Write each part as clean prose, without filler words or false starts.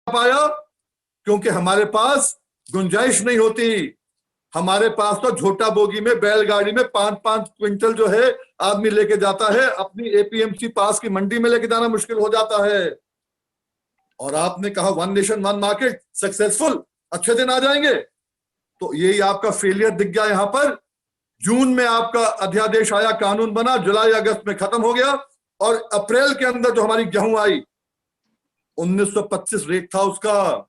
पाया क्योंकि हमारे पास गुंजाइश नहीं होती। हमारे पास तो छोटा बोगी में बैलगाड़ी में 5-5 क्विंटल जो है आदमी लेके जाता है, अपनी एपीएमसी पास की मंडी में लेके जाना मुश्किल हो जाता है। और आपने कहा one nation one market successful, अच्छे दिन आ जाएंगे, तो यही आपका फेलियर दिख गया। यहां पर जून में आपका अध्यादेश आया, कानून बना, जुलाई अगस्त में खत्म हो गया, और अप्रैल के अंदर जो हमारी गेहूं आई 1925 रेट था उसका।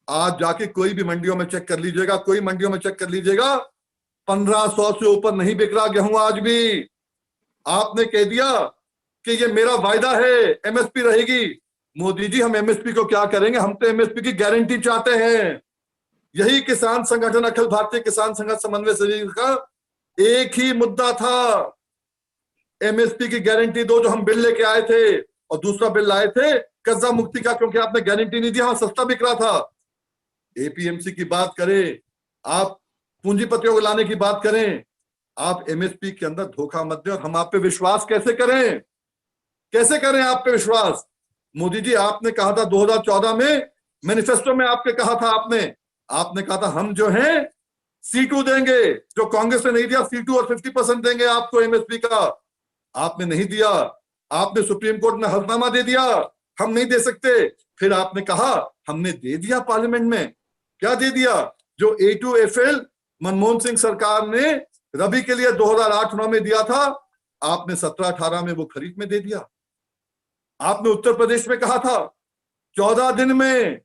आज जाके कोई भी मंडियों में चेक कर लीजिएगा, कोई मंडियों में चेक कर लीजिएगा, 1500 से ऊपर नहीं बिक रहा गेहूं आज भी। आपने कह दिया कि ये मेरा वायदा है, एमएसपी रहेगी। मोदी जी, हम एमएसपी को क्या करेंगे, हम तो एमएसपी की गारंटी चाहते हैं। यही किसान संगठन अखिल भारतीय किसान संघर्ष समन्वय समिति का एक ही मुद्दा था, एमएसपी की गारंटी दो, जो हम बिल लेके आए थे। और दूसरा बिल लाए थे कर्जा मुक्ति का, क्योंकि आपने गारंटी नहीं दी, हाँ सस्ता बिक रहा था। एपीएमसी की बात करें, आप पूंजीपतियों को लाने की बात करें, आप एमएसपी के अंदर धोखा मत दें। और हम आप पे विश्वास कैसे करें, कैसे करें आप पे विश्वास? मोदी जी, आपने कहा था 2014 में मैनिफेस्टो में, आपके कहा था, आपने कहा था हम जो है C2 देंगे, जो कांग्रेस ने नहीं दिया, C2 और 50% देंगे आपको एमएसपी का। आपने नहीं दिया, आपने सुप्रीम कोर्ट में हलफनामा दे दिया, हम नहीं दे सकते। फिर आपने कहा हमने दे दिया पार्लियामेंट में। क्या दे दिया? जो A2FL मनमोहन सिंह सरकार ने रबी के लिए 2008-9 में दिया था, आपने 17-18 में वो खरीद में दे दिया। आपने उत्तर प्रदेश में कहा था 14 दिन में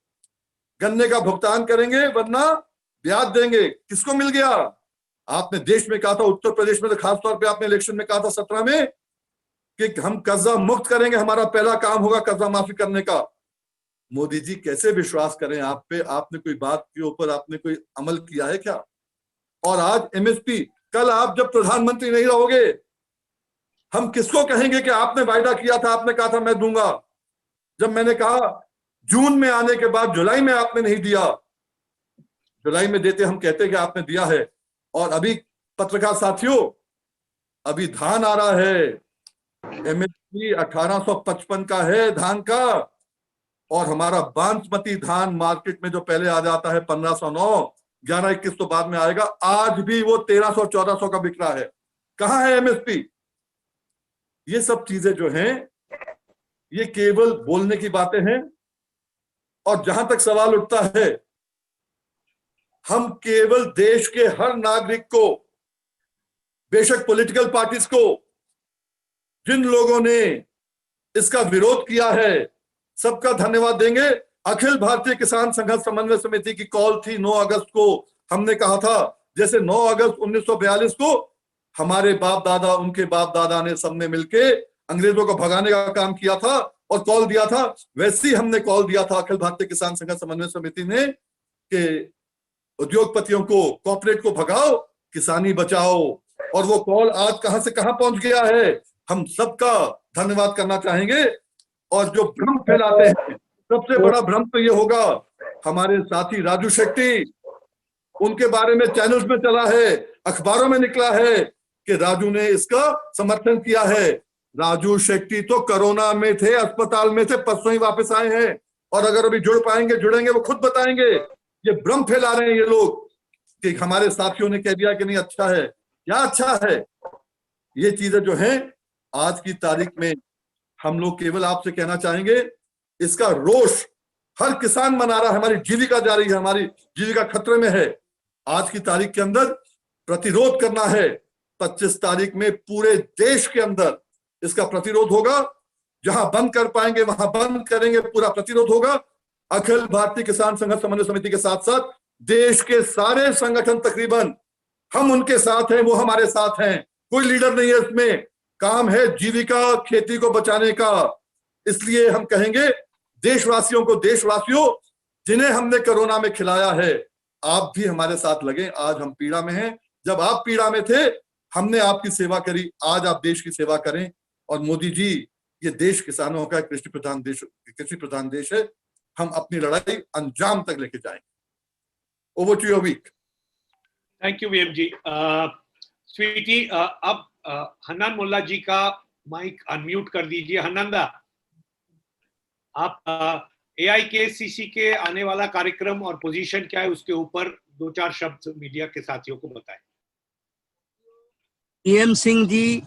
गन्ने का भुगतान करेंगे वरना ब्याज देंगे। किसको मिल गया? आपने देश में कहा था, उत्तर प्रदेश में तो खासतौर पे आपने इलेक्शन में कहा था 17 में कि हम कर्जा मुक्त करेंगे, हमारा पहला काम होगा कर्जा माफी करने का। मोदी जी, कैसे विश्वास करें आप पे? आपने कोई बात के ऊपर आपने कोई अमल किया है क्या? और आज एमएसपी, कल आप जब प्रधानमंत्री नहीं रहोगे, हम किसको कहेंगे कि आपने वायदा किया था, आपने कहा था मैं दूंगा? जब मैंने कहा जून में आने के बाद जुलाई में आपने नहीं दिया, जुलाई में देते हम कहते कि आपने दिया है। और अभी पत्रकार साथियों, अभी धान आ रहा है, एमएसपी 1855 का है धान का, और हमारा बासमती धान मार्केट में जो पहले आ जाता है 1509, 11-21 तो बाद में आएगा, आज भी वो 1300-1400 का बिक रहा है। कहां है एमएसपी? ये सब चीजें जो हैं, ये केवल बोलने की बातें हैं। और जहां तक सवाल उठता है, हम केवल देश के हर नागरिक को, बेशक पॉलिटिकल पार्टीज को, जिन लोगों ने इसका विरोध किया है, सबका धन्यवाद देंगे। अखिल भारतीय किसान संघर्ष समन्वय समिति की कॉल थी 9 अगस्त को। हमने कहा था जैसे 9 अगस्त 1942 को हमारे बाप दादा, उनके बाप दादा ने सबने मिलके अंग्रेजों को भगाने का काम किया था और कॉल दिया था, वैसे ही हमने कॉल दिया था अखिल भारतीय किसान संघर्ष समन्वय समिति ने कि उद्योगपतियों को, कॉर्पोरेट को भगाओ, किसानी बचाओ। और वो कॉल आज कहां से कहां पहुंच गया है, हम सबका धन्यवाद करना चाहेंगे। और जो भ्रम फैलाते हैं, सबसे बड़ा भ्रम तो ये होगा, हमारे साथी राजू शेट्टी, उनके बारे में चैनल्स में चला है, अखबारों में निकला है कि राजू ने इसका समर्थन किया है। राजू शेट्टी तो कोरोना में थे, अस्पताल में थे, परसों ही वापस आए हैं। और अगर अभी जुड़ पाएंगे, जुड़ेंगे, वो खुद बताएंगे। ये भ्रम फैला रहे हैं ये लोग कि हमारे साथियों ने कह दिया कि नहीं अच्छा है। क्या अच्छा है? ये चीजें जो हैं, आज की तारीख में हम लोग केवल आपसे कहना चाहेंगे, इसका रोष हर किसान मना रहा है। हमारी जीविका जा रही है, हमारी जीविका खतरे में है। आज की तारीख के अंदर प्रतिरोध करना है। 25 तारीख में पूरे देश के अंदर इसका प्रतिरोध होगा। जहां बंद कर पाएंगे वहां बंद करेंगे, पूरा प्रतिरोध होगा। अखिल भारतीय किसान संघर्ष समन्वय समिति के साथ साथ देश के सारे संगठन तकरीबन, हम उनके साथ हैं, वो हमारे साथ हैं। कोई लीडर नहीं है इसमें, काम है जीविका, खेती को बचाने का। इसलिए हम कहेंगे देशवासियों को, देशवासियों जिन्हें हमने कोरोना में खिलाया है, आप भी हमारे साथ लगे। आज हम पीड़ा में हैं, जब आप पीड़ा में थे हमने आपकी सेवा करी, आज आप देश की सेवा करें। और मोदी जी, ये देश किसानों का कृषि प्रधान देश है। हम अपनी लड़ाई अंजाम तक लेके जाएंगे। Over to your week. Thank you VM ji. Sweety, अब हन्नान मुल्ला जी का माइक अनम्यूट कर दीजिए। हन्नान दा, आप AIKCC के आने वाला कार्यक्रम और पोजीशन क्या है, उसके ऊपर 2-4 शब्द मीडिया के साथियों को बताएं। PM सिंह जी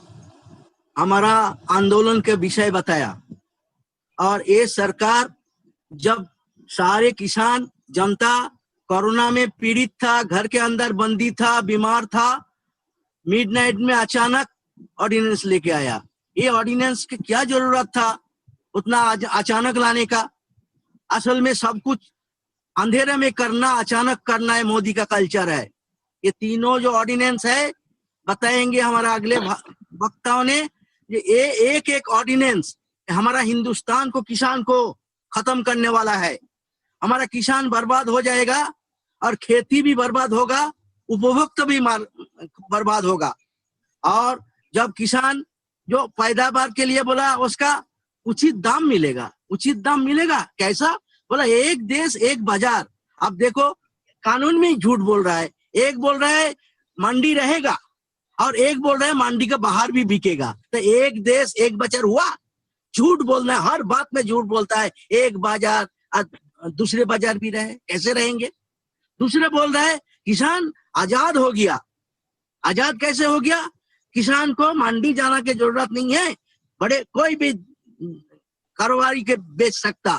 हमारा आंदोलन के विषय बताया, और ये सरकार जब सारे किसान जनता कोरोना में पीड़ित था, घर के अंदर बंदी था, बीमार था, मिडनाइट में अचानक ऑर्डिनेंस लेके आया। ये ऑर्डिनेंस की क्या जरूरत था उतना अचानक लाने का? असल में सब कुछ अंधेरे में करना, अचानक करना है मोदी का कल्चर है। ये तीनों जो ऑर्डिनेंस है बताएंगे हमारा अगले वक्ताओं ने, ये एक एक ऑर्डिनेंस हमारा हिंदुस्तान को, किसान को खत्म करने वाला है। हमारा किसान बर्बाद हो जाएगा और खेती भी बर्बाद होगा, उपभोक्ता भी बर्बाद होगा। और जब किसान जो पैदावार के लिए बोला उसका उचित दाम मिलेगा। उचित दाम मिलेगा कैसा? बोला एक देश एक बाजार। अब देखो कानून में झूठ बोल रहा है। एक बोल रहा है मंडी रहेगा और एक बोल रहा है मंडी के बाहर भी बिकेगा। तो एक देश एक बाजार हुआ? झूठ बोलना है, हर बात में झूठ बोलता है। एक बाजार दूसरे बाजार भी रहे, कैसे रहेंगे? दूसरे बोल रहा है किसान आजाद हो गया। आजाद कैसे हो गया? किसान को मंडी जाना की जरूरत नहीं है, बड़े कोई भी कारोबारी के बेच सकता।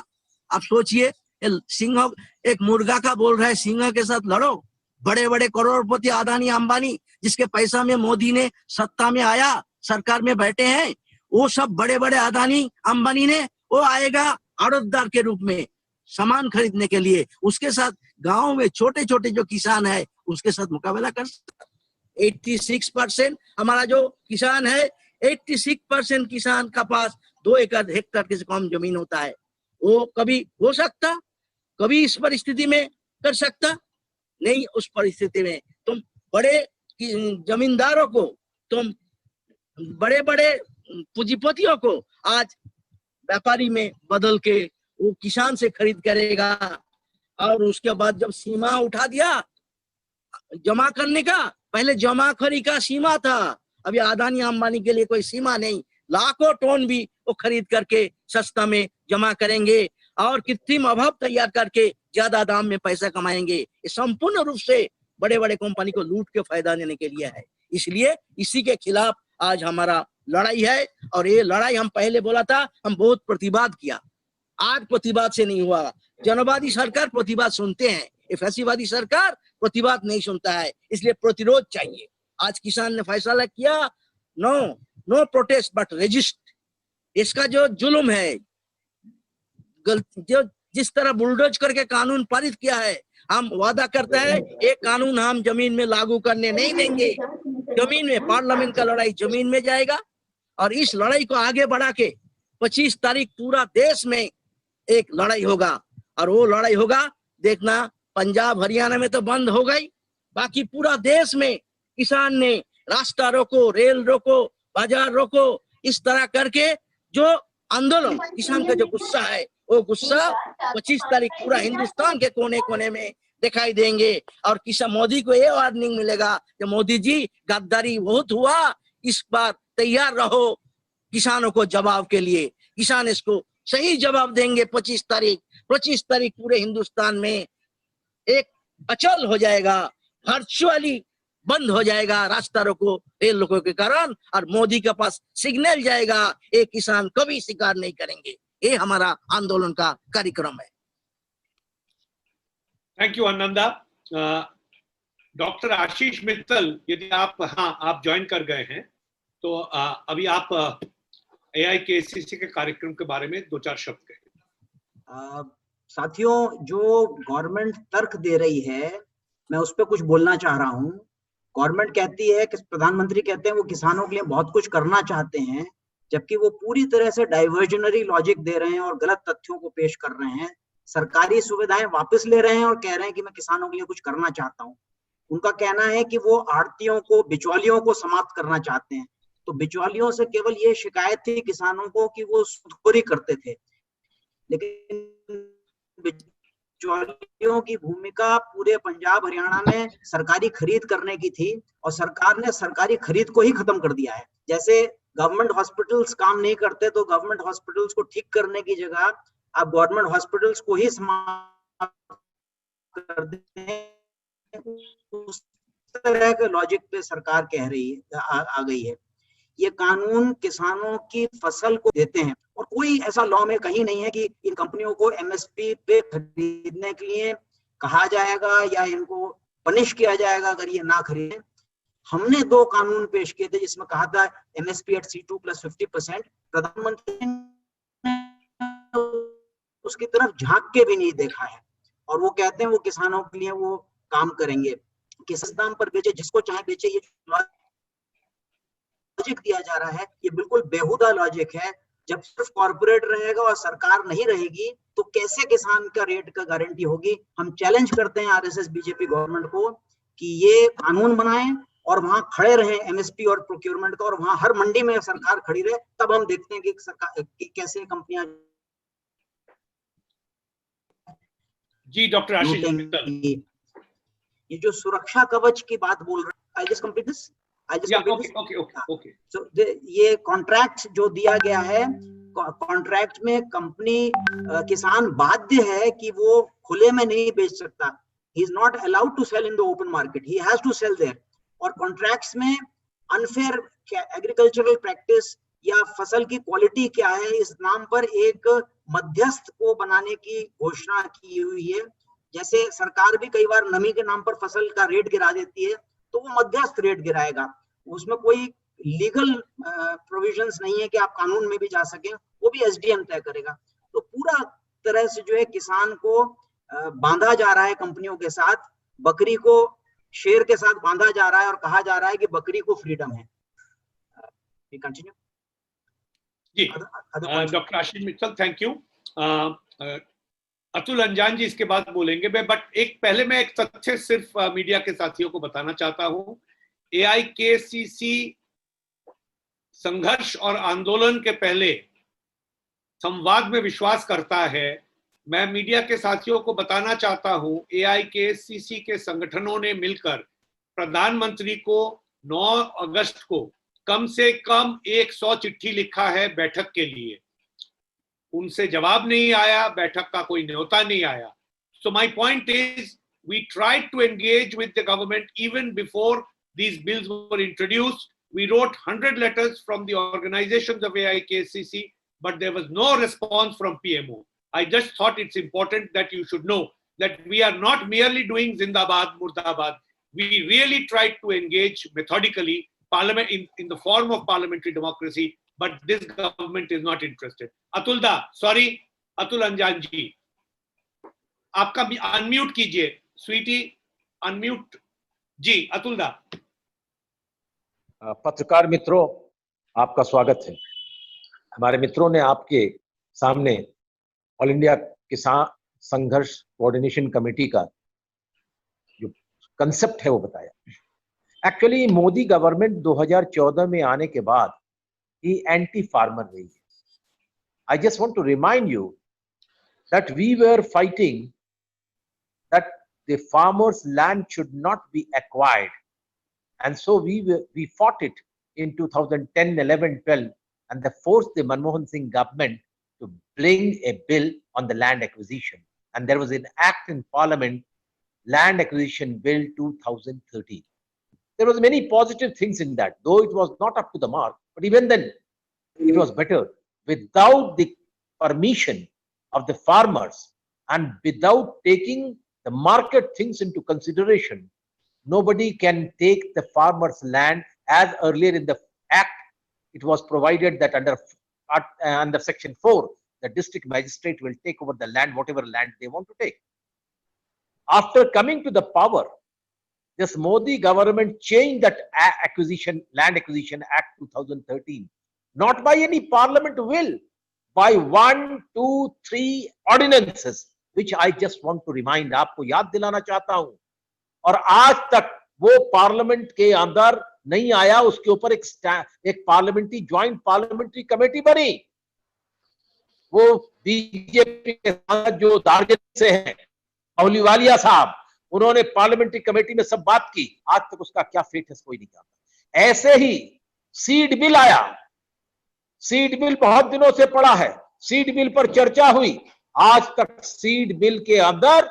अब सोचिए, सिंह एक मुर्गा का बोल रहा है सिंह के साथ लड़ो। बड़े बड़े करोड़पति अदानी अंबानी जिसके पैसा में मोदी ने सत्ता में आया, सरकार में बैठे हैं, वो सब बड़े बड़े अदानी अंबानी ने वो आएगा आड़तदार के रूप में सामान खरीदने के लिए। उसके साथ गांव में छोटे छोटे जो किसान है उसके साथ मुकाबला कर सकता। 86% हमारा जो किसान है, 86% किसान का पास 2 एकड़ हेक्टेयर से कम जमीन होता है। वो कभी हो सकता, कभी इस परिस्थिति में कर सकता नहीं। उस परिस्थिति में तुम बड़े जमींदारों को, तुम बड़े बड़े पूंजीपतियों को आज व्यापारी में बदल के वो किसान से खरीद करेगा। और उसके बाद जब सीमा उठा दिया जमा करने का, पहले जमाखोरी का सीमा था, अभी अदानी अंबानी के लिए कोई सीमा नहीं। लाखों टन भी वो खरीद करके सस्ता में जमा करेंगे और कृत्रिम अभाव तैयार करके ज्यादा दाम में पैसा कमाएंगे। ये संपूर्ण रूप से बड़े बड़े कंपनी को लूट के फायदा लेने के लिए है। इसलिए इसी के खिलाफ आज हमारा लड़ाई है। और ये लड़ाई हम पहले बोला था, हम बहुत प्रतिवाद किया, आज प्रतिवाद से नहीं हुआ। जनवादी सरकार प्रतिवाद सुनते हैं, ये फैसीवादी सरकार प्रतिवाद नहीं सुनता है, इसलिए प्रतिरोध चाहिए। आज किसान ने फैसला किया, नो प्रोटेस्ट बट रेजिस्ट। इसका जो जुल्म है, जो जिस तरह बुलडोज करके कानून पारित किया है, हम वादा करते हैं ये कानून हम जमीन में लागू करने नहीं देंगे। जमीन में, पार्लियामेंट का लड़ाई जमीन में जाएगा और इस लड़ाई को आगे बढ़ा के 25 तारीख पूरा देश में एक लड़ाई होगा। और वो लड़ाई होगा, देखना, पंजाब हरियाणा में तो बंद हो गई, बाकी पूरा देश में किसान ने रास्ता रोको, रेल रोको, बाजार रोको, इस तरह करके जो आंदोलन, किसान का जो गुस्सा है, वो गुस्सा 25 तारीख पूरा हिंदुस्तान के कोने कोने में दिखाई देंगे। और किसान, मोदी को ये वार्निंग मिलेगा कि मोदी जी गद्दारी बहुत हुआ, इस बार तैयार रहो किसानों को जवाब के लिए। किसान इसको सही जवाब देंगे। 25 तारीख पूरे हिंदुस्तान में एक अचल हो जाएगा, वर्चुअली बंद हो जाएगा रास्ता रोको, रेल रोको के कारण, और मोदी के पास सिग्नल जाएगा, ये किसान कभी स्वीकार नहीं करेंगे। ये हमारा आंदोलन का कार्यक्रम है। Thank you Ananda. Doctor Ashish Mittal, यदि आप ज्वाइन कर गए हैं तो अभी आप AIKCC के कार्यक्रम के बारे में 2-4 शब्द कहें। साथियों, जो गवर्नमेंट तर्क दे रही है, मैं उस पर कुछ बोलना चाह रहा हूँ। गवर्नमेंट कहती है कि प्रधानमंत्री कहते हैं वो किसानों के लिए बहुत कुछ करना चाहते हैं, जबकि वो पूरी तरह से डाइवर्जनरी लॉजिक दे रहे हैं और गलत तथ्यों को पेश कर रहे हैं। सरकारी सुविधाएं वापस ले रहे हैं और कह रहे हैं कि मैं किसानों के लिए कुछ करना चाहता हूँ। उनका कहना है कि वो आड़तियों को, बिचौलियों को समाप्त करना चाहते हैं। तो बिचौलियों से केवल ये शिकायत थी किसानों को कि वो सूदखोरी करते थे, लेकिन बिचौलियों की भूमिका पूरे पंजाब हरियाणा में सरकारी खरीद करने की थी, और सरकार ने सरकारी खरीद को ही खत्म कर दिया है। जैसे गवर्नमेंट हॉस्पिटल्स काम नहीं करते तो गवर्नमेंट हॉस्पिटल्स को ठीक करने की जगह आप गवर्नमेंट हॉस्पिटल्स को ही समाप्त कर दें, उस तरह के लॉजिक पे सरकार कह रही है, आ गई है। ये कानून किसानों की फसल को देते हैं और कोई ऐसा लॉ में कहीं नहीं है कि इन कंपनियों को एमएसपी पे खरीदने के लिए कहा जाएगा या इनको पनिश किया जाएगा अगर ये ना खरीदें। हमने 2 कानून पेश किए थे जिसमें कहा था एमएसपी एट C2 + 50%। प्रधानमंत्री ने उसकी तरफ झांक के भी नहीं देखा है और वो कहते हैं वो किसानों के लिए वो काम करेंगे, किस दाम पर बेचे, जिसको चाहे बेचे। ये लॉजिक दिया जा रहा है ये बिल्कुल बेहुदा लॉजिक है। जब सिर्फ कॉर्पोरेट रहेगा और सरकार नहीं रहेगी तो कैसे किसान का रेट का गारंटी होगी। हम चैलेंज करते हैं आरएसएस बीजेपी गवर्नमेंट को कि ये कानून बनाएं और वहां खड़े रहें एमएसपी और प्रोक्योरमेंट का, और वहां हर मंडी में सरकार खड़ी रहे, तब हम देखते हैं कि सरकार कि कैसे कंपनियां जी डॉक्टर आशीष मित्तल, ये जो सुरक्षा कवच की बात बोल रहे हैं, I just complete this. Okay. So, ये कॉन्ट्रैक्ट जो दिया गया है, कॉन्ट्रैक्ट में कंपनी किसान बाध्य है कि वो खुले में नहीं बेच सकता। He is not allowed to sell in the open market, he has to sell there. और कॉन्ट्रैक्ट्स में अनफेयर एग्रीकल्चरल प्रैक्टिस या फसल की क्वालिटी क्या है इस नाम पर एक मध्यस्थ को बनाने की घोषणा की हुई है। जैसे सरकार भी कई बार नमी के नाम पर फसल का रेट गिरा देती है, तो वो मध्यस्थ रेट गिराएगा। उसमें कोई लीगल प्रोविजंस नहीं है कि आप कानून में भी जा सकें, वो भी एसडीएम तय करेगा। तो पूरा तरह से जो है किसान को बांधा जा रहा है कंपनियों के साथ, बकरी को शेर के साथ बांधा जा रहा है और कहा जा रहा है कि बकरी को फ्रीडम है। कंटिन्यू जी doctor Ashish Mittal, thank you. Atul Anjaan ji इसके बाद बोलेंगे, बट पहले मैं एक तथ्य सिर्फ मीडिया के साथियों को बताना चाहता हूं। AIKCC संघर्ष और आंदोलन के पहले संवाद में विश्वास करता है। मैं मीडिया के साथियों को बताना चाहता हूं, AIKCC के संगठनों ने मिलकर प्रधानमंत्री को 9 अगस्त को कम से कम 100 चिट्ठी लिखा है बैठक के लिए। उनसे जवाब नहीं आया, बैठक का कोई न्योता नहीं आया। So my point is, we tried to engage with the government even before these bills were introduced. We wrote 100 letters from the organizations of AIKCC, but there was no response from PMO. I just thought it's important that you should know that we are not merely doing Zindabad, Murdabad. We really tried to engage methodically parliament in the form of parliamentary democracy, but this government is not interested. Atul Anjan ji, आपका भी unmute कीजिए, Sweety unmute जी। अतुल दा। पत्रकार मित्रों, आपका स्वागत है। हमारे मित्रों ने आपके सामने ऑल इंडिया किसान संघर्ष कोऑर्डिनेशन कमेटी का जो कंसेप्ट है वो बताया। एक्चुअली मोदी गवर्नमेंट 2014 में आने के बाद ही एंटी फार्मर रही है। I just want to remind you that we were fighting that the farmers' land should not be acquired, and so we fought it in 2010, 11, 12, and they forced the Manmohan Singh government to bring a bill on the land acquisition, and there was an act in Parliament, Land Acquisition Bill 2013. There was many positive things in that, though it was not up to the mark, but even then it was better. Without the permission of the farmers and without taking the market things into consideration, nobody can take the farmers' land. As earlier in the act, it was provided that under section 4, the district magistrate will take over the land, whatever land they want to take. After coming to the power, this Modi government changed that Land Acquisition Act 2013, not by any parliament will, by 1, 2, 3 ordinances, which I just want to remind, आपको याद दिलाना चाहता हूं। और आज तक वो parliament के अंदर नहीं आया, उसके ऊपर एक पार्लियामेंट्री ज्वाइंट पार्लियामेंट्री कमेटी बनी। वो बीजेपी के साथ जो दार्जिलिंग से हैं, अहलूवालिया साहब, उन्होंने पार्लियामेंट्री कमेटी में सब बात की। आज तक उसका क्या फेट है कोई नहीं जानता। ऐसे ही सीड बिल आया, सीड बिल बहुत दिनों से पड़ा है, सीड बिल पर चर्चा हुई, आज तक सीड बिल के अंदर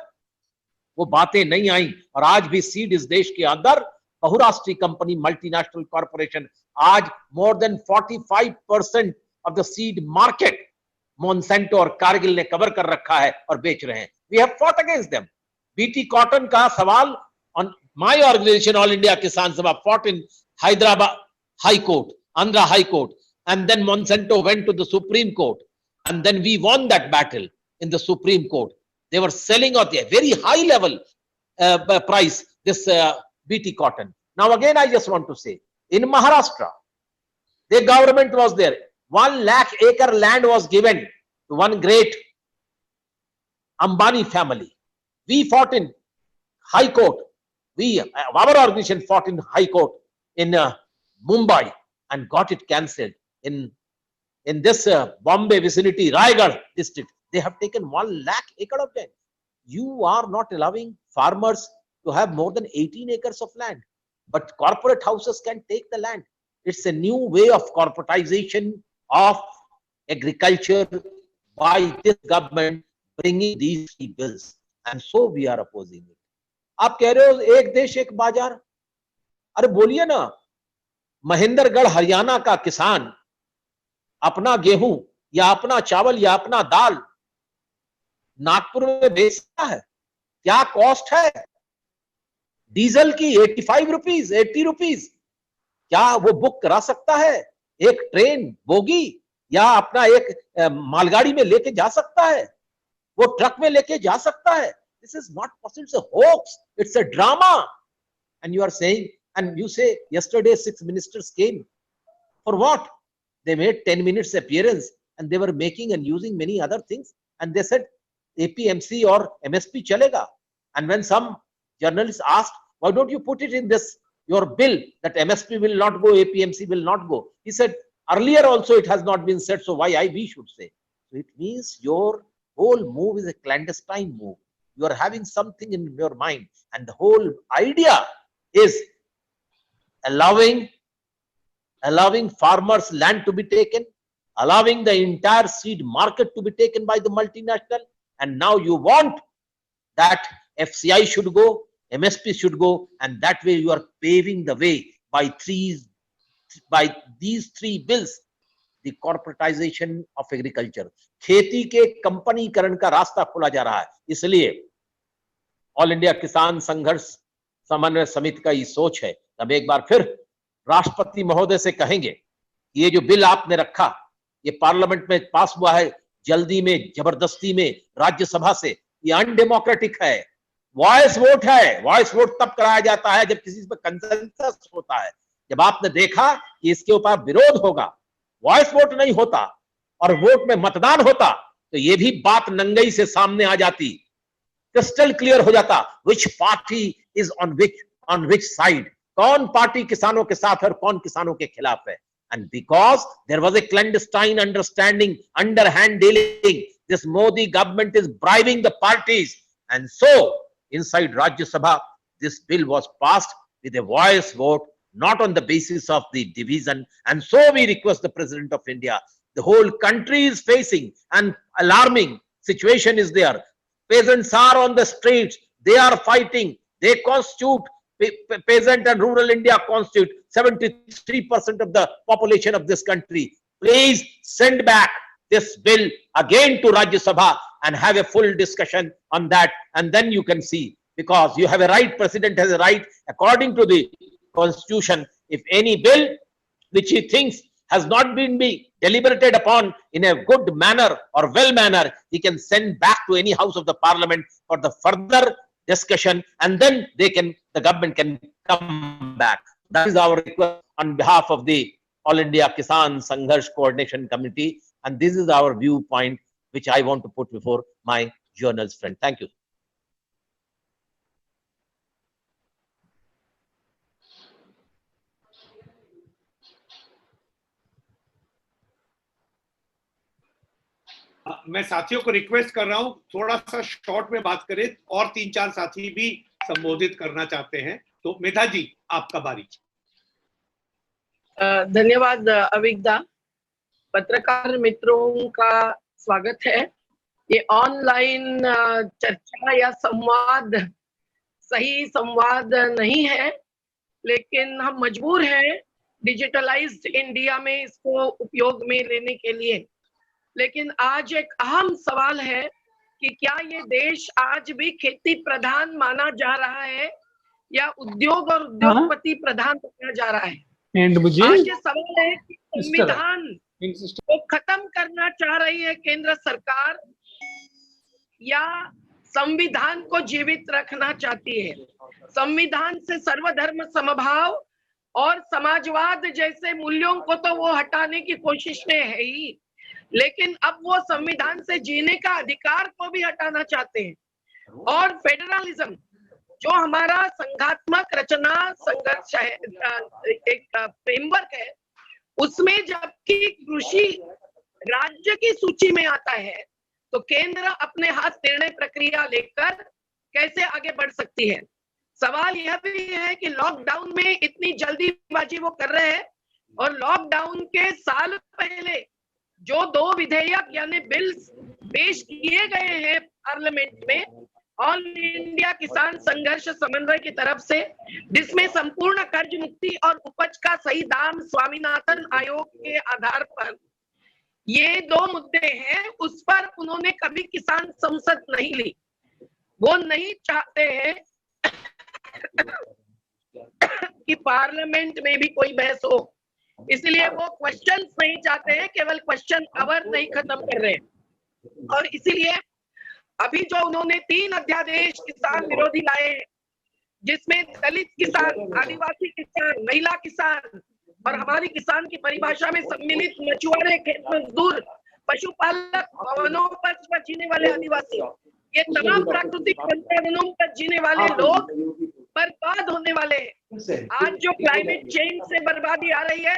वो बातें नहीं आई, और आज भी सीड इस देश के अंदर बहुराष्ट्रीय कंपनी, मल्टीनेशनल कॉर्पोरेशन, आज more than 45% of the seed market Monsanto और कारगिल ने कवर कर रखा है और बेच रहे हैं. We have fought against them. BT cotton का सवाल on my organisation All India Kisan Sabha fought in Hyderabad High Court, Andhra High Court, and then Monsanto went to the Supreme Court, and then we won that battle in the Supreme Court. They were selling at a very high level price this BT cotton. Now again, I just want to say, in Maharashtra, the government was there. 1 lakh acre land was given to one great Ambani family. We fought in High Court. Our organization fought in High Court in Mumbai and got it cancelled. In this Bombay vicinity, Raigad district, they have taken 1 lakh acre of land. You are not allowing farmers to have more than 18 acres of land, but corporate houses can take the land. It's a new way of corporatization of agriculture by this government bringing these three bills, and so we are opposing it. आप कह रहे हो एक देश एक बाजार, अरे बोलिए ना, महेंद्रगढ़ हरियाणा का किसान अपना गेहूं या अपना चावल या अपना दाल नागपुर में बेचता है, क्या कॉस्ट है डीजल की? 85 रुपीज, 80 रुपीज. क्या वो बुक करा सकता है एक ट्रेन बोगी, या अपना एक मालगाड़ी में लेके जा सकता है, वो ट्रक में लेके जा सकता है? This is not possible. It's a hoax. It's a drama. And you are saying, and you say yesterday 6 ministers came. For what? They made 10 minutes appearance and they were making and using many other things. And they said APMC or MSP chalega. And when some journalists asked, why don't you put it in this, your bill, that MSP will not go, APMC will not go? He said, earlier also it has not been said, so why we should say? So it means your whole move is a clandestine move. You are having something in your mind, and the whole idea is allowing farmers' land to be taken, allowing the entire seed market to be taken by the multinational, and now you want that FCI should go, MSP should go, and that way you are paving the way by these three bills, the corporatization of agriculture. खेती के कंपनीकरण का रास्ता खोला जा रहा है. इसलिए all India किसान संघर्ष समन्वय समिति का ये सोच है. हम एक बार फिर राष्ट्रपति महोदय से कहेंगे, ये जो बिल आपने रखा, ये पार्लियामेंट में पास हुआ है जल्दी में, जबरदस्ती में, राज्यसभा से, ये अनडेमोक्रेटिक है. वॉइस वोट है. वॉइस वोट तब कराया जाता है जब किसी पर कंसेंसस होता है. जब आपने देखा कि इसके ऊपर विरोध होगा, वॉइस वोट नहीं होता और वोट में मतदान होता, तो ये भी बात नंगई से सामने आ जाती, क्रिस्टल क्लियर हो जाता, विच party is on which side, कौन पार्टी किसानों के साथ है और कौन किसानों के खिलाफ है. And because there was a clandestine understanding, underhand dealing, this Modi government is bribing the parties, and so inside Rajya Sabha this bill was passed with a voice vote, not on the basis of the division. And so we request the President of India, the whole country is facing an alarming situation is there. Peasants are on the streets, they are fighting, they constitute, peasant and rural India constitute 73% of the population of this country. Please send back this bill again to Rajya Sabha and have a full discussion on that, and then you can see, because you have a right, President has a right according to the Constitution. If any bill which he thinks has not been deliberated upon in a good manner or well manner, he can send back to any house of the parliament for the further discussion, and then the government can come back. That is our request on behalf of the All India Kisan Sangharsh Coordination Committee, and this is our viewpoint which I want to put before my journalist friend. Thank you. मैं साथियों को request कर रहा हूं थोड़ा सा short में बात करें, और 3-4 साथी भी संबोधित करना चाहते हैं. तो मेधा जी, आपका बारी. धन्यवाद अविग्धा. पत्रकार मित्रों का स्वागत है ये ऑनलाइन चर्चा या संवाद सही संवाद नहीं है, लेकिन हम मजबूर हैं डिजिटलाइज्ड इंडिया में इसको उपयोग में लेने के लिए। लेकिन आज एक अहम सवाल है कि क्या ये देश आज भी खेती प्रधान माना जा रहा है या उद्योग और उद्योगपति प्रधान माना जा रहा है? एंड मुझे आज ये सवाल है कि संविधान को खत्म करना चाह रही है केंद्र सरकार या संविधान को जीवित रखना चाहती है। संविधान से सर्वधर्म समभाव और समाजवाद जैसे मूल्यों को तो वो हटाने की कोशिश में है ही, लेकिन अब वो संविधान से जीने का अधिकार को भी हटाना चाहते हैं। और फेडरलिज्म जो हमारा संघात्मक रचना संघर्ष है, एक फ्रेमवर्क है, उसमें जबकि कृषि राज्य की सूची में आता है तो केंद्र अपने हाथ निर्णय प्रक्रिया लेकर कैसे आगे बढ़ सकती है। सवाल यह भी है कि लॉकडाउन में इतनी जल्दीबाजी वो कर रहे हैं और लॉकडाउन के साल पहले जो 2 विधेयक यानी बिल्स पेश किए गए हैं पार्लियामेंट में ऑल इंडिया किसान संघर्ष समन्वय की तरफ से, जिसमें संपूर्ण कर्ज मुक्ति और उपज का सही दाम स्वामीनाथन आयोग के आधार पर ये 2 मुद्दे हैं, उस पर उन्होंने कभी किसान संसद नहीं ली। वो नहीं चाहते हैं कि पार्लियामेंट में भी कोई बहस हो, इसलिए वो क्वेश्चंस नहीं चाहते हैं, केवल क्वेश्चन आवर नहीं खत्म कर रहे हैं। और इसीलिए अभी जो उन्होंने 3 अध्यादेश किसान विरोधी लाए, जिसमें दलित किसान, आदिवासी किसान, महिला किसान और हमारी किसान की परिभाषा में सम्मिलित मछुआरे, खेत मजदूर, पशुपालक, वनोपज पर जीने वाले आदिवासी, ये तमाम प्राकृतिक संसाधनों पर जीने वाले लोग बर्बाद होने वाले हैं। आज जो क्लाइमेट चेंज से बर्बादी आ रही है,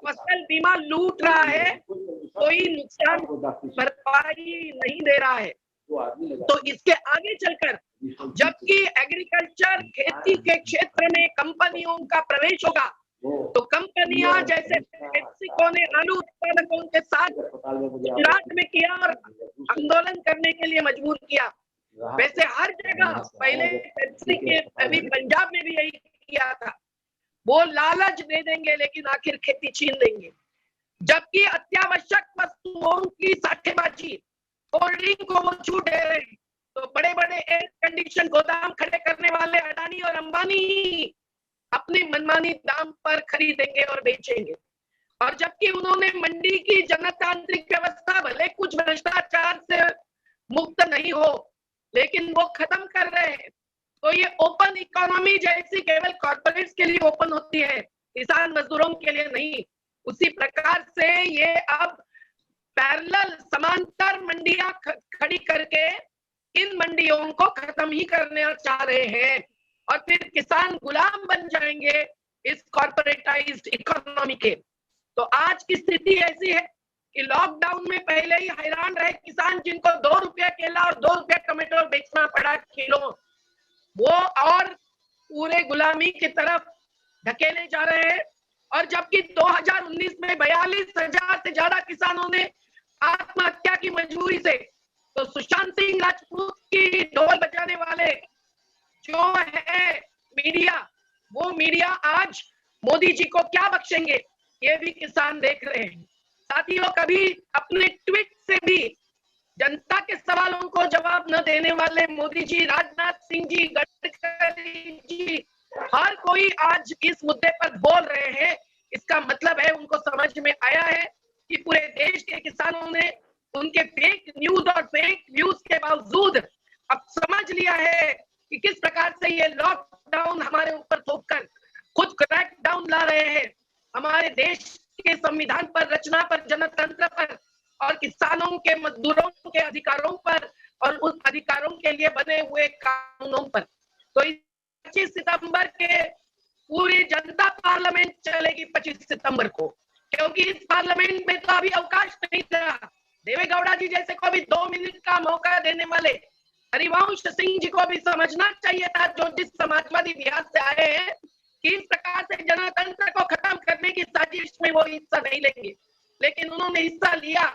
फसल बीमा लूट रहा है, कोई नुकसान भरपाई नहीं दे रहा है। तो इसके आगे चलकर जबकि एग्रीकल्चर खेती के क्षेत्र में कंपनियों का प्रवेश होगा तो कंपनियां जैसे पेप्सिको ने आलू उत्पादकों के साथ गुजरात में किया और आंदोलन करने के लिए मजबूर किया, वैसे हर जगह पहले पेप्सी के अभी पंजाब में भी यही किया था। वो लालच दे देंगे लेकिन आखिर खेती छीन लेंगे। जबकि अत्यावश्यक वस्तुओं की साठेबाजी, कोल्ड ड्रिंक को वो छूट दे रहे हैं, तो बड़े बड़े एयर कंडीशन गोदाम खड़े करने वाले अडानी और अंबानी अपने मनमानी दाम पर खरीदेंगे और बेचेंगे। और जबकि उन्होंने मंडी की जनतांत्रिक व्यवस्था भले कुछ भ्रष्टाचार से मुक्त नहीं हो, लेकिन वो खत्म कर रहे हैं। तो ये ओपन इकोनॉमी जैसी केवल कॉर्पोरेट्स के लिए ओपन होती है, किसान मजदूरों के लिए नहीं। उसी प्रकार से ये अब पैरेलल समांतर मंडियां खड़ी करके इन मंडियों को खत्म ही करना चाह रहे हैं और फिर किसान गुलाम बन जाएंगे इस कॉर्पोरेटाइज्ड इकोनॉमी के। तो आज की स्थिति ऐसी है कि लॉकडाउन में पहले ही हैरान रहे किसान, जिनको 2 रुपया केला और 2 रुपया टमाटो बेचना पड़ा किलो, वो और पूरे गुलामी की तरफ धकेले जा रहे हैं। और जबकि 2019 में 42,000 से ज्यादा किसानों ने आत्महत्या की मजबूरी से, तो सुशांत सिंह राजपूत की ढोल बजाने वाले जो है मीडिया, वो मीडिया आज मोदी जी को क्या बख्शेंगे ये भी किसान देख रहे हैं। साथियों, कभी अपने ट्वीट से भी जनता के सवालों को जवाब न देने वाले मोदी जी, राजनाथ सिंह जी, गडकरी जी, हर कोई आज इस मुद्दे पर बोल रहे हैं। इसका मतलब है उनको समझ में आया है कि पूरे देश के किसानों ने उनके फेक न्यूज और फेक व्यूज के बावजूद अब समझ लिया है कि किस प्रकार से ये लॉकडाउन हमारे ऊपर थोपकर खुद क्रैकडाउन ला रहे हैं हमारे देश के संविधान पर, रचना पर, जनतंत्र पर और किसानों के, मजदूरों के अधिकारों पर और उन अधिकारों के लिए बने हुए कानूनों पर। तो 25 सितंबर के पूरी जनता पार्लियामेंट चलेगी 25 सितंबर को, क्योंकि इस पार्लियामेंट में तो अभी अवकाश नहीं रहा। देवेगौड़ा जी जैसे को भी 2 मिनट का मौका देने वाले हरिवंश सिंह जी को भी समझना चाहिए था, जो जिस समाजवादी बिहार से आए हैं, कि इस प्रकार से जनतंत्र को खत्म करने की साजिश में वो हिस्सा नहीं लेंगे, लेकिन उन्होंने हिस्सा लिया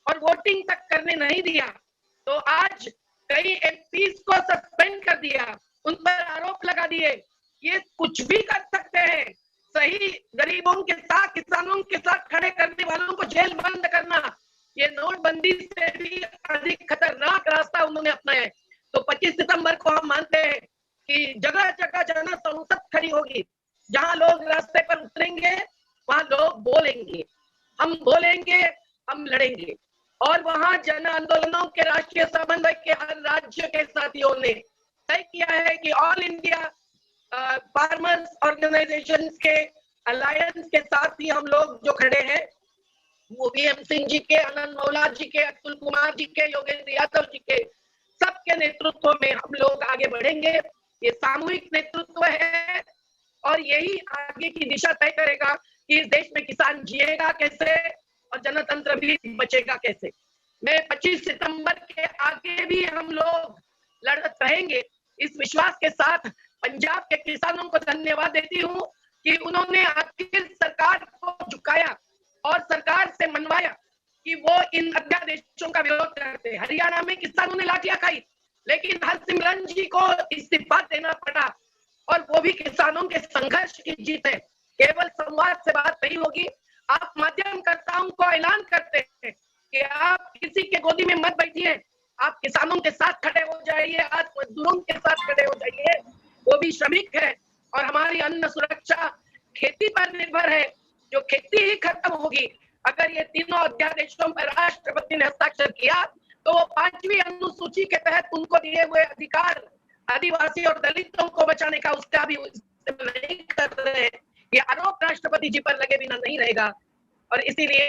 और वोटिंग तक करने नहीं दिया। तो आज कई एमपीज को सस्पेंड कर दिया, उन पर आरोप लगा दिए। ये कुछ भी कर सकते हैं। सही गरीबों के साथ, किसानों के साथ खड़े करने वालों को जेल बंद करना, ये नोटबंदी से भी अधिक खतरनाक रास्ता उन्होंने अपनाया है। तो 25 सितंबर को हम मानते हैं कि जगह जगह जन संसद खड़ी होगी। जहां लोग रास्ते पर उतरेंगे वहां लोग बोलेंगे, हम बोलेंगे, हम लड़ेंगे। और वहां जन आंदोलनों के राष्ट्रीय समन्वय के हर राज्य के साथियों ने तय किया है कि ऑल इंडिया फार्मर्स ऑर्गेनाइजेशंस के अलायंस के साथ ही हम लोग जो खड़े हैं, वो वीएम सिंह जी के, आनंद मौला जी के, अतुल कुमार जी के, योगेंद्र यादव जी के, सबके नेतृत्व में हम लोग आगे बढ़ेंगे। ये सामूहिक नेतृत्व है और यही आगे की दिशा तय करेगा कि इस देश में किसान जिएगा कैसे और जनतंत्र भी बचेगा कैसे। मैं 25 सितंबर के आगे भी हम लोग लड़त रहेंगे, इस विश्वास के साथ पंजाब के किसानों को धन्यवाद देती हूँ कि उन्होंने आखिर सरकार को झुकाया और सरकार से मनवाया कि वो इन अध्यादेशों का विरोध करते। हरियाणा में किसानों ने लाठियां खाई, लेकिन हरसिमरत जी को इस्तीफा देना पड़ा और वो भी किसानों के संघर्ष की जीत है। केवल संवाद से बात नहीं होगी। आप माध्यमकर्ताओं को ऐलान करते हैं कि आप किसी के गोदी में मत बैठिए, आप किसानों के साथ खड़े हो जाइए, आप मजदूरों के साथ खड़े हो जाइए, वो भी श्रमिक है और हमारी अन्न सुरक्षा खेती पर निर्भर है। जो खेती ही खत्म होगी, अगर ये तीनों अध्यादेशों पर राष्ट्रपति ने हस्ताक्षर किया तो वो 5वीं अनुसूची के तहत उनको दिए हुए अधिकार आदिवासी और दलितों को बचाने का उसका भी इस्तेमाल नहीं कर रहे हैं। ये आरोप राष्ट्रपति जी पर लगे बिना नहीं रहेगा। और इसीलिए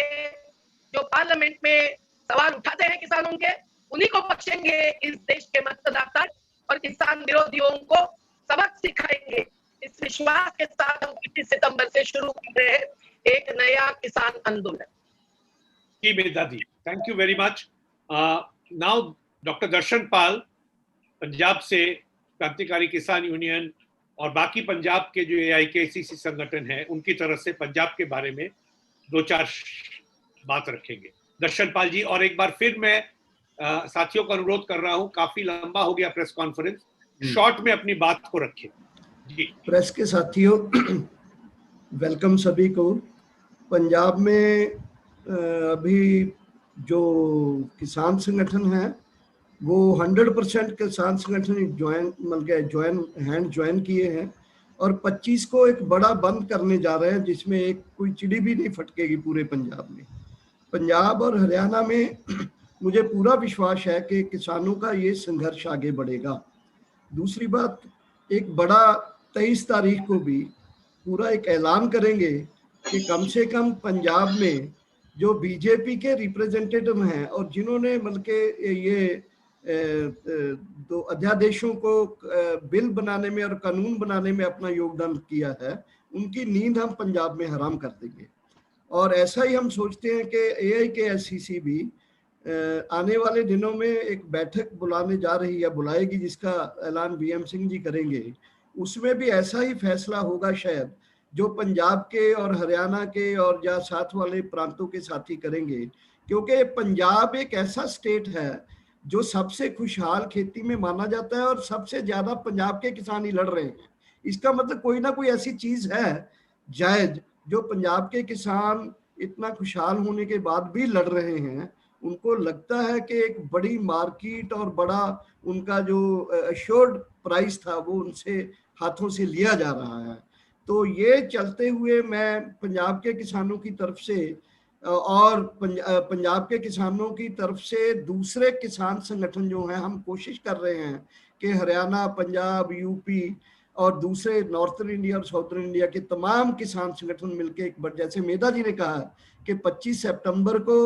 जो पार्लियामेंट में सवाल उठाते हैं किसानों के, उन्हीं को बख्शेंगे इस देश के मतदाता और किसान विरोधियों को सबक सिखाएंगे। इस विश्वास के साथ हम 25 सितंबर से शुरू कर रहे हैं एक नया किसान आंदोलन। जी Medha ji, thank you very much. Now doctor Darshan Pal Punjab से, क्रांतिकारी किसान यूनियन और बाकी पंजाब के जो AIKCC संगठन है उनकी तरफ से पंजाब के बारे में 2-4 बात रखेंगे। दर्शन पाल जी, और एक बार फिर मैं साथियों को अनुरोध कर रहा हूं, काफी लंबा हो गया प्रेस कॉन्फ्रेंस, शॉर्ट में अपनी बात को रखें। जी प्रेस के साथियों, वेलकम सभी को। पंजाब में अभी जो किसान संगठन है वो 100% किसान संगठन ज्वाइन किए हैं और 25 को एक बड़ा बंद करने जा रहे हैं, जिसमें एक कोई चिड़ी भी नहीं फटकेगी पूरे पंजाब में। पंजाब और हरियाणा में मुझे पूरा विश्वास है कि किसानों का ये संघर्ष आगे बढ़ेगा। दूसरी बात, एक बड़ा 23 तारीख को भी पूरा एक ऐलान करेंगे कि कम से कम पंजाब में जो बीजेपी के रिप्रेजेंटेटिव हैं और जिन्होंने बल्कि ये 2 अध्यादेशों को बिल बनाने में और कानून बनाने में अपना योगदान किया है, उनकी नींद हम पंजाब में हराम कर देंगे। और ऐसा ही हम सोचते हैं कि AIKCC भी आने वाले दिनों में एक बैठक बुलाने जा रही है, बुलाएगी, जिसका ऐलान वीएम सिंह जी करेंगे। उसमें भी ऐसा ही फैसला होगा शायद जो पंजाब के और हरियाणा के और या साथ वाले प्रांतों के साथी करेंगे, क्योंकि पंजाब एक ऐसा स्टेट है जो सबसे खुशहाल खेती में माना जाता है और सबसे ज्यादा पंजाब के किसान ही लड़ रहे हैं। इसका मतलब कोई ना कोई ऐसी चीज है जायज जो पंजाब के किसान इतना खुशहाल होने के बाद भी लड़ रहे हैं। उनको लगता है कि एक बड़ी मार्केट और बड़ा उनका जो अश्योर्ड प्राइस था वो उनसे हाथों से लिया जा रहा है। तो ये चलते हुए मैं पंजाब के किसानों की तरफ से और पंजाब के किसानों की तरफ से दूसरे किसान संगठन जो हैं, हम कोशिश कर रहे हैं कि हरियाणा, पंजाब, यूपी और दूसरे नॉर्थर्न इंडिया और साउथर्न इंडिया के तमाम किसान संगठन मिलकर एक बार, जैसे मेधा जी ने कहा कि 25 सितंबर को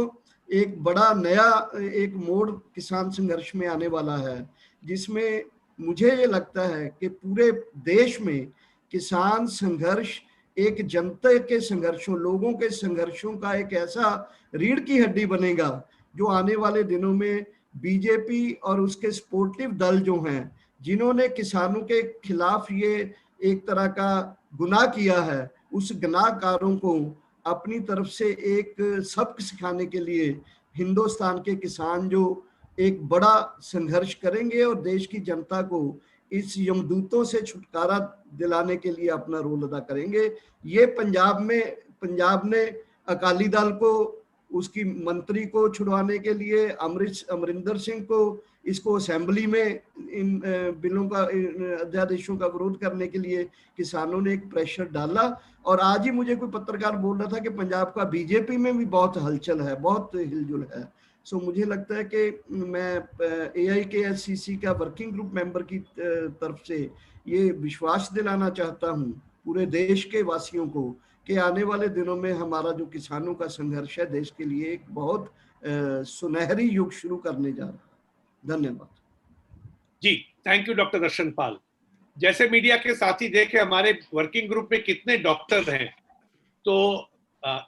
एक बड़ा नया एक मोड़ किसान संघर्ष में आने वाला है, जिसमें मुझे ये लगता है कि पूरे देश में किसान संघर्ष एक जनता के संघर्षों, लोगों के संघर्षों का एक ऐसा रीढ़ की हड्डी बनेगा जो आने वाले दिनों में बीजेपी और उसके सपोर्टिव दल जो हैं, जिन्होंने किसानों के खिलाफ ये एक तरह का गुनाह किया है, उस गुनाहगारों को अपनी तरफ से एक सबक सिखाने के लिए हिंदुस्तान के किसान जो एक बड़ा संघर्ष करेंगे और देश की जनता को इस यमदूतों से छुटकारा दिलाने के लिए अपना रोल अदा करेंगे। ये पंजाब ने अकाली दल को, उसकी मंत्री को छुड़वाने के लिए, अमरिंदर सिंह को, इसको असेंबली में इन बिलों का, अध्यादेशों का विरोध करने के लिए किसानों ने एक प्रेशर डाला। और आज ही मुझे कोई पत्रकार बोल रहा था कि पंजाब का बीजेपी में भी बहुत हलचल है, बहुत हिलजुल है। सो मुझे लगता है कि मैं AIKSCC का वर्किंग ग्रुप मेंबर की तरफ से ये विश्वास दिलाना चाहता हूँ पूरे देश के वासियों को कि आने वाले दिनों में हमारा जो किसानों का संघर्ष है देश के लिए एक बहुत सुनहरी युग शुरू करने जा रहा है। धन्यवाद जी। थैंक यू डॉक्टर दर्शन पाल। जैसे मीडिया के साथी देखे, हमारे वर्किंग ग्रुप में कितने डॉक्टर हैं, तो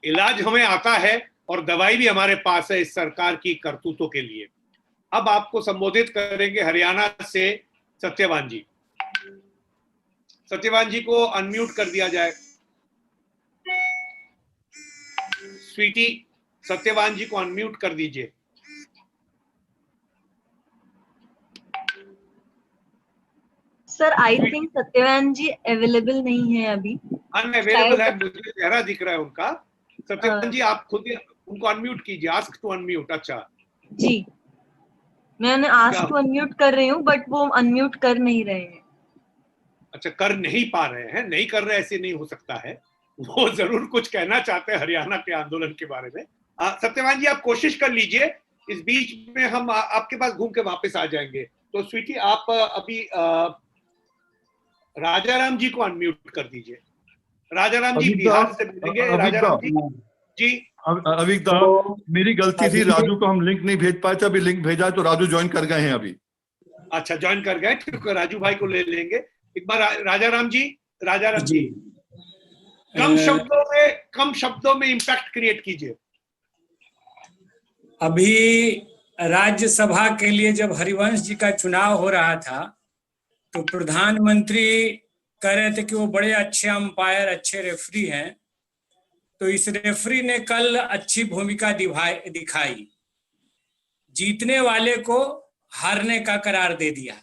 इलाज हमें आता है और दवाई भी हमारे पास है इस सरकार की करतूतों के लिए। अब आपको संबोधित करेंगे हरियाणा से सत्यवान जी। सत्यवान जी को अनम्यूट कर दिया जाए। स्वीटी, सत्यवान जी को अनम्यूट कर दीजिए। Sir, I think Satyawan ji available नहीं है अभी। अनअवेलेबल है, मुझे चेहरा दिख रहा है उनका। सत्यवान जी आप खुद उनको अनम्यूट कीजिए। Ask to unmute. अच्छा जी, मैंने आस्क टू अनम्यूट कर रही हूँ बट वो अनम्यूट कर नहीं रहे हैं। अच्छा, कर नहीं पा रहे हैं। नहीं कर रहे ऐसे नहीं हो सकता है, वो जरूर कुछ कहना चाहते हैं हरियाणा के आंदोलन के बारे में। सत्यवान जी आप कोशिश कर लीजिए, इस बीच में हम आपके पास घूम के वापस आ जाएंगे। तो स्वीटी आप अभी राजाराम जी को अनम्यूट कर दीजिए। राजाराम जी बिहार से मिलेंगे। राजाराम जी अभी मेरी गलती थी, राजू को हम लिंक नहीं भेज पाए थे, अभी लिंक भेजा तो राजू ज्वाइन कर गए हैं अभी। अच्छा, ज्वाइन कर गए, क्योंकि राजू भाई को ले लेंगे एक बार। राजाराम जी कम शब्दों में इंपैक्ट क्रिएट कीजिए। अभी राज्यसभा के लिए जब हरिवंश जी का चुनाव हो रहा था तो प्रधानमंत्री कह रहे थे कि वो बड़े अच्छे अंपायर, अच्छे रेफरी हैं। तो इस रेफरी ने कल अच्छी भूमिका दिखाई, जीतने वाले को हारने का करार दे दिया।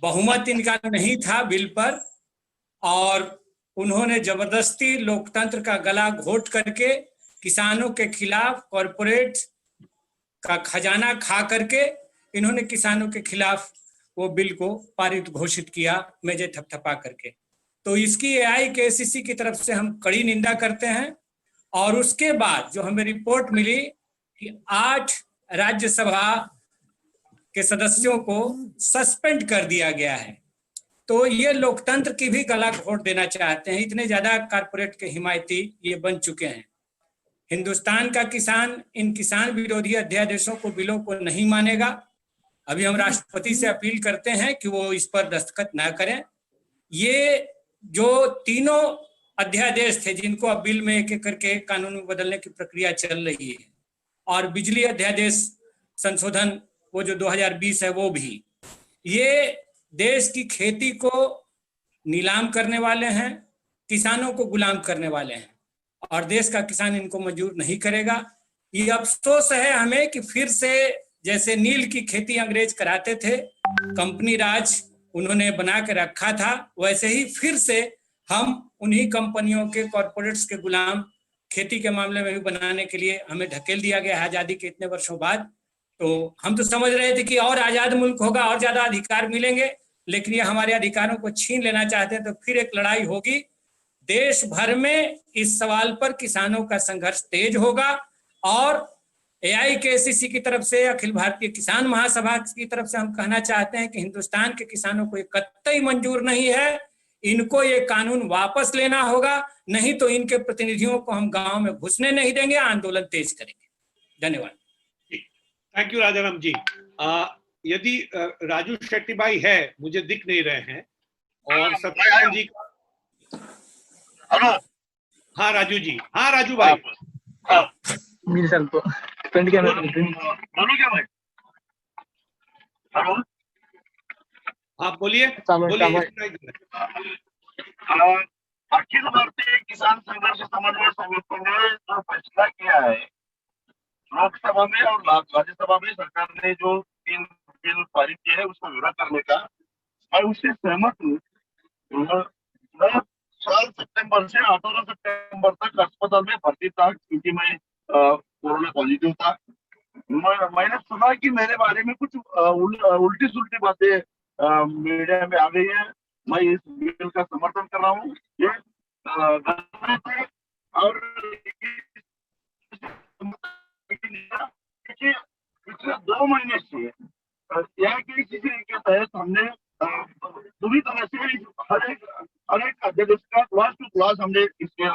बहुमत इनका नहीं था बिल पर और उन्होंने जबरदस्ती लोकतंत्र का गला घोट करके किसानों के खिलाफ, कॉरपोरेट का खजाना खा करके इन्होंने किसानों के खिलाफ वो बिल को पारित घोषित किया, मेजे थपथपा करके। तो इसकी AIKSCC की तरफ से हम कड़ी निंदा करते हैं। और उसके बाद जो हमें रिपोर्ट मिली कि 8 राज्यसभा के सदस्यों को सस्पेंड कर दिया गया है, तो ये लोकतंत्र की भी गला घोट देना चाहते हैं। इतने ज्यादा कारपोरेट के हिमायती ये बन चुके हैं। हिंदुस्तान का किसान इन किसान विरोधी अध्यादेशों को, बिलों को नहीं मानेगा। अभी हम राष्ट्रपति से अपील करते हैं कि वो इस पर दस्तखत ना करें। ये जो तीनों अध्यादेश थे जिनको अब बिल में एक एक करके कानून में बदलने की प्रक्रिया चल रही है, और बिजली अध्यादेश संशोधन वो जो 2020 है वो भी, ये देश की खेती को नीलाम करने वाले हैं, किसानों को गुलाम करने वाले हैं, और देश का किसान इनको मंजूर नहीं करेगा। ये अफसोस है हमें कि फिर से जैसे नील की खेती अंग्रेज कराते थे, कंपनी राज उन्होंने बना के रखा था, वैसे ही फिर से हम उन्हीं कंपनियों के, कॉरपोरेट्स के गुलाम खेती के मामले में भी बनाने के लिए हमें ढकेल दिया गया है आजादी के इतने वर्षों बाद। तो हम तो समझ रहे थे कि और आजाद मुल्क होगा, और ज्यादा अधिकार मिलेंगे, लेकिन ये हमारे अधिकारों को छीन लेना चाहते हैं। तो फिर एक लड़ाई होगी देश भर में, इस सवाल पर किसानों का संघर्ष तेज होगा। और AIKSCC की तरफ से, अखिल भारतीय किसान महासभा की तरफ से हम कहना चाहते हैं कि हिंदुस्तान के किसानों को ये कतई मंजूर नहीं है। इनको ये कानून वापस लेना होगा, नहीं तो इनके प्रतिनिधियों को हम गांव में घुसने नहीं देंगे, आंदोलन तेज करेंगे। धन्यवाद। थैंक यू राजाराम जी। यदि राजू शेट्टी भाई है, मुझे दिख नहीं रहे हैं, और सत्यवान जी का। हेलो। हाँ राजू जी, हाँ राजू भाई। मेरे साथ तो फ्रेंड क्या बोलो क्या भाई? हेलो। हाँ बोलिए। अखिल भारतीय किसान संघर्ष समन्वय समिति ने जो फैसला किया है, लोकसभा में और राज्यसभा में सरकार ने जो 3 बिल पारित किए हैं उसको विरोध करने का, मैं उससे सहमत हूँ। मैं साल सितंबर से 18 सितंबर तक अस्पताल में भर्ती था क्योंकि मैं कोरोना पॉजिटिव था। मैंने सुना कि मेरे बारे में कुछ उल्टी सुल्टी बातें मीडिया में आ गई है। मैं इस बिल का समर्थन कर रहा हूँ। ये गलत है और पिछले 2 महीने से यहाँ की किसी के तहत हमने पूरी तरह से हर एक अध्यादेश का क्लास टू क्लास हमने इसके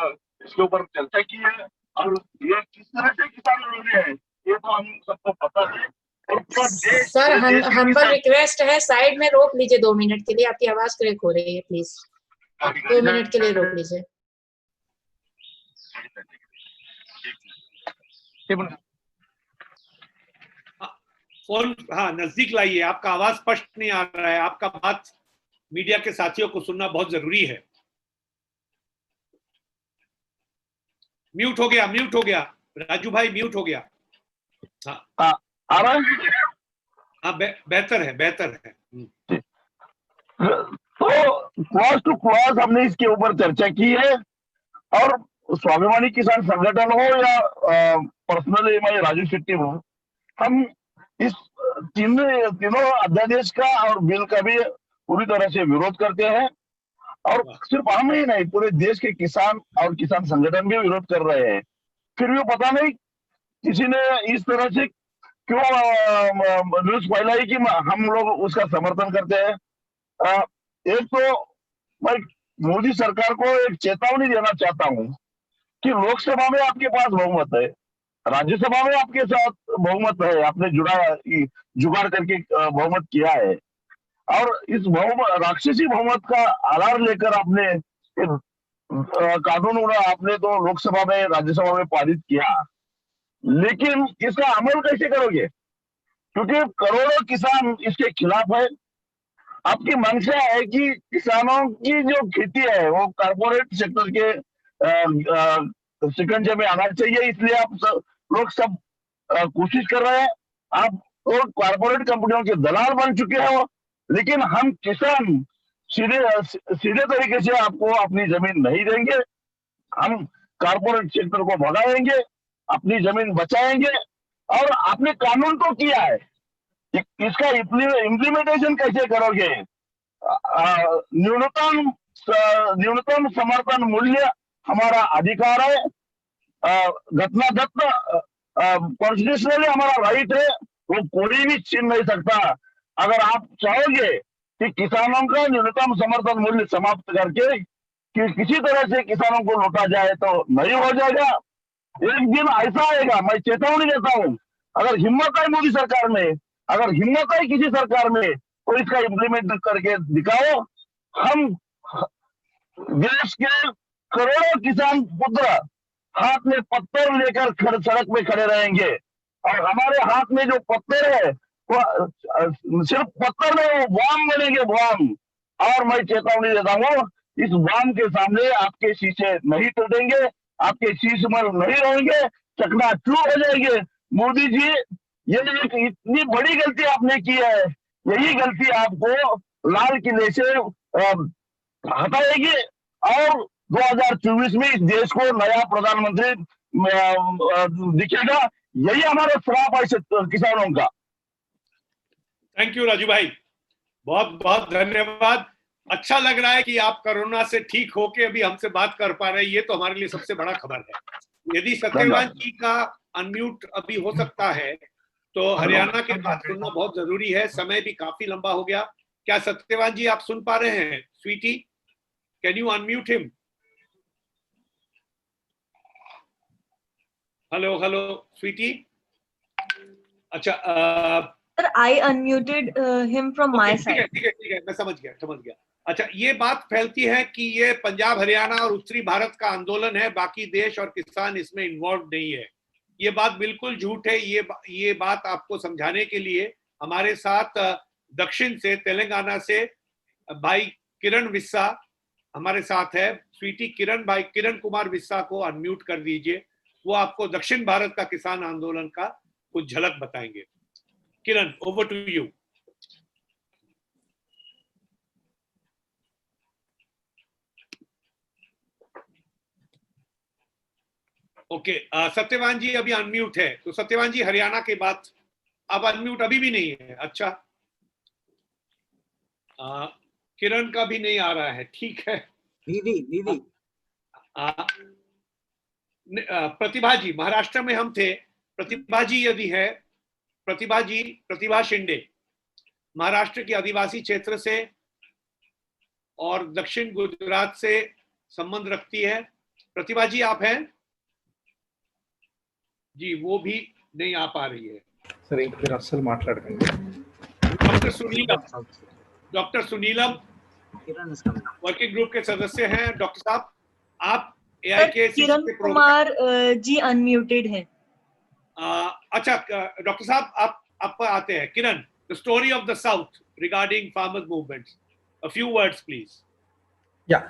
ऊपर चर्चा की है और ये किस तरह से किसान लड़ रहे हैं ये तो हम सबको पता है। और पूरा देश सर हम्बल रिक्वेस्ट है, साइड में रोक लीजिए 2 मिनट के लिए, आपकी आवाज क्रैक हो रही है, प्लीज 2 मिनट के लिए रोक लीजिए। फोन हाँ नजदीक लाइए, आपका आवाज स्पष्ट नहीं आ रहा है, आपका बात मीडिया के साथियों को सुनना बहुत जरूरी है। म्यूट हो गया राजू भाई, म्यूट हो गया। हाँ हाँ बेहतर है। तो क्लास टू क्लास हमने इसके ऊपर चर्चा की है और स्वाभिमानी किसान संगठन हो या पर्सनली मैं राजू शेट्टी हूँ, हम इस तीनों अध्यादेश का और बिल का भी पूरी तरह से विरोध करते हैं। और सिर्फ हम ही नहीं, पूरे देश के किसान और किसान संगठन भी विरोध कर रहे हैं। फिर भी पता नहीं किसी ने इस तरह से क्यों न्यूज फैलाई कि हम लोग उसका समर्थन करते हैं। एक तो मैं मोदी सरकार को एक चेतावनी देना चाहता हूँ कि लोकसभा में आपके पास बहुमत है, राज्यसभा में आपके साथ बहुमत है, आपने जुगाड़ करके बहुमत किया है और इस राक्षसी बहुमत का आधार लेकर आपने कानून आपने तो लोकसभा में राज्यसभा में पारित किया, लेकिन इसका अमल कैसे करोगे? क्योंकि करोड़ों किसान इसके खिलाफ है। आपकी मंशा है कि किसानों की जो खेती है वो कारपोरेट सेक्टर के शिकंजे में आना चाहिए, इसलिए आप लोग सब कोशिश कर रहे हैं। आप तो कारपोरेट कंपनियों के दलाल बन चुके हो, लेकिन हम किसान सीधे तरीके से आपको अपनी जमीन नहीं देंगे। हम कारपोरेट सेक्टर को भगाएंगे, अपनी जमीन बचाएंगे। और आपने कानून तो किया है, इसका इम्प्लीमेंटेशन कैसे करोगे? न्यूनतम समर्थन मूल्य हमारा अधिकार है, घटनादत्त कॉन्स्टिट्यूशनली हमारा राइट है, वो कोई भी छीन नहीं सकता। अगर आप चाहोगे कि किसानों का न्यूनतम समर्थन मूल्य समाप्त करके कि किसी तरह से किसानों को लौटा जाए तो नहीं हो जाएगा। एक दिन ऐसा आएगा, मैं चेतावनी देता हूँ, अगर हिम्मत है मोदी सरकार में, अगर हिम्मत है किसी सरकार में, तो इसका इम्प्लीमेंट करके दिखाओ। हम देश के करोड़ों किसान पुत्र हाथ में पत्थर लेकर सड़क में खड़े रहेंगे और हमारे हाथ में जो पत्थर है वो सिर्फ पत्थर में वो बम बनेंगे, बम। और मैं चेतावनी देता हूँ, इस बम के सामने आपके शीशे नहीं टूटेंगे, आपके शीश में नहीं रहेंगे, चकनाचूर हो जाएंगे। मोदी जी, ये एक इतनी बड़ी गलती आपने की है, यही गलती आपको लाल किले से हटाएगी और 2024 में इस देश को नया प्रधानमंत्री दिखेगा। यही हमारा श्राप है किसानों का। थैंक यू राजू भाई, बहुत बहुत धन्यवाद। अच्छा लग रहा है कि आप कोरोना से ठीक होके अभी हमसे बात कर पा रहे हैं, ये तो हमारे लिए सबसे बड़ा खबर है। यदि सत्यवान जी का अनम्यूट अभी हो सकता है तो हरियाणा के बात सुनना बहुत जरूरी है, समय भी काफी लंबा हो गया। क्या सत्यवान जी आप सुन पा रहे हैं? Sweety, can you unmute him? Hello hello Sweety. अच्छा sir, I unmuted him from my side. ठीक है, मैं समझ गया। अच्छा, ये बात फैलती है कि ये पंजाब हरियाणा और उत्तरी भारत का आंदोलन है, बाकी देश और किसान इसमें इन्वॉल्व नहीं है। ये बात बिल्कुल झूठ है। ये बात आपको समझाने के लिए हमारे साथ दक्षिण से, तेलंगाना से भाई किरण विस्सा हमारे साथ है। स्वीटी, किरण कुमार विस्सा को अनम्यूट कर दीजिए। वो आपको दक्षिण भारत का किसान आंदोलन का कुछ झलक बताएंगे। Kiran, over to you. Okay, Satyawan ji अभी अनम्यूट है, तो सत्यवान जी हरियाणा के बाद अब अनम्यूट अभी भी नहीं है। अच्छा, किरण का भी नहीं आ रहा है, ठीक है। वीवी प्रतिभा जी, महाराष्ट्र में हम थे, प्रतिभा जी यदि है, प्रतिभा शिंदे महाराष्ट्र की आदिवासी क्षेत्र से और दक्षिण गुजरात से संबंध रखती है। प्रतिभा जी आप हैं जी? वो भी नहीं आ पा रही है। सर एक फिर असल माట్లాడకండి। डॉक्टर सुनीलम वर्किंग ग्रुप के सदस्य हैं। डॉक्टर साहब, आप एआई के किरण कुमार जी अनम्यूटेड है। अच्छा डॉक्टर साहब, आप पर आते हैं। Kiran, the story of the south regarding farmers movements, a few words please. Yeah,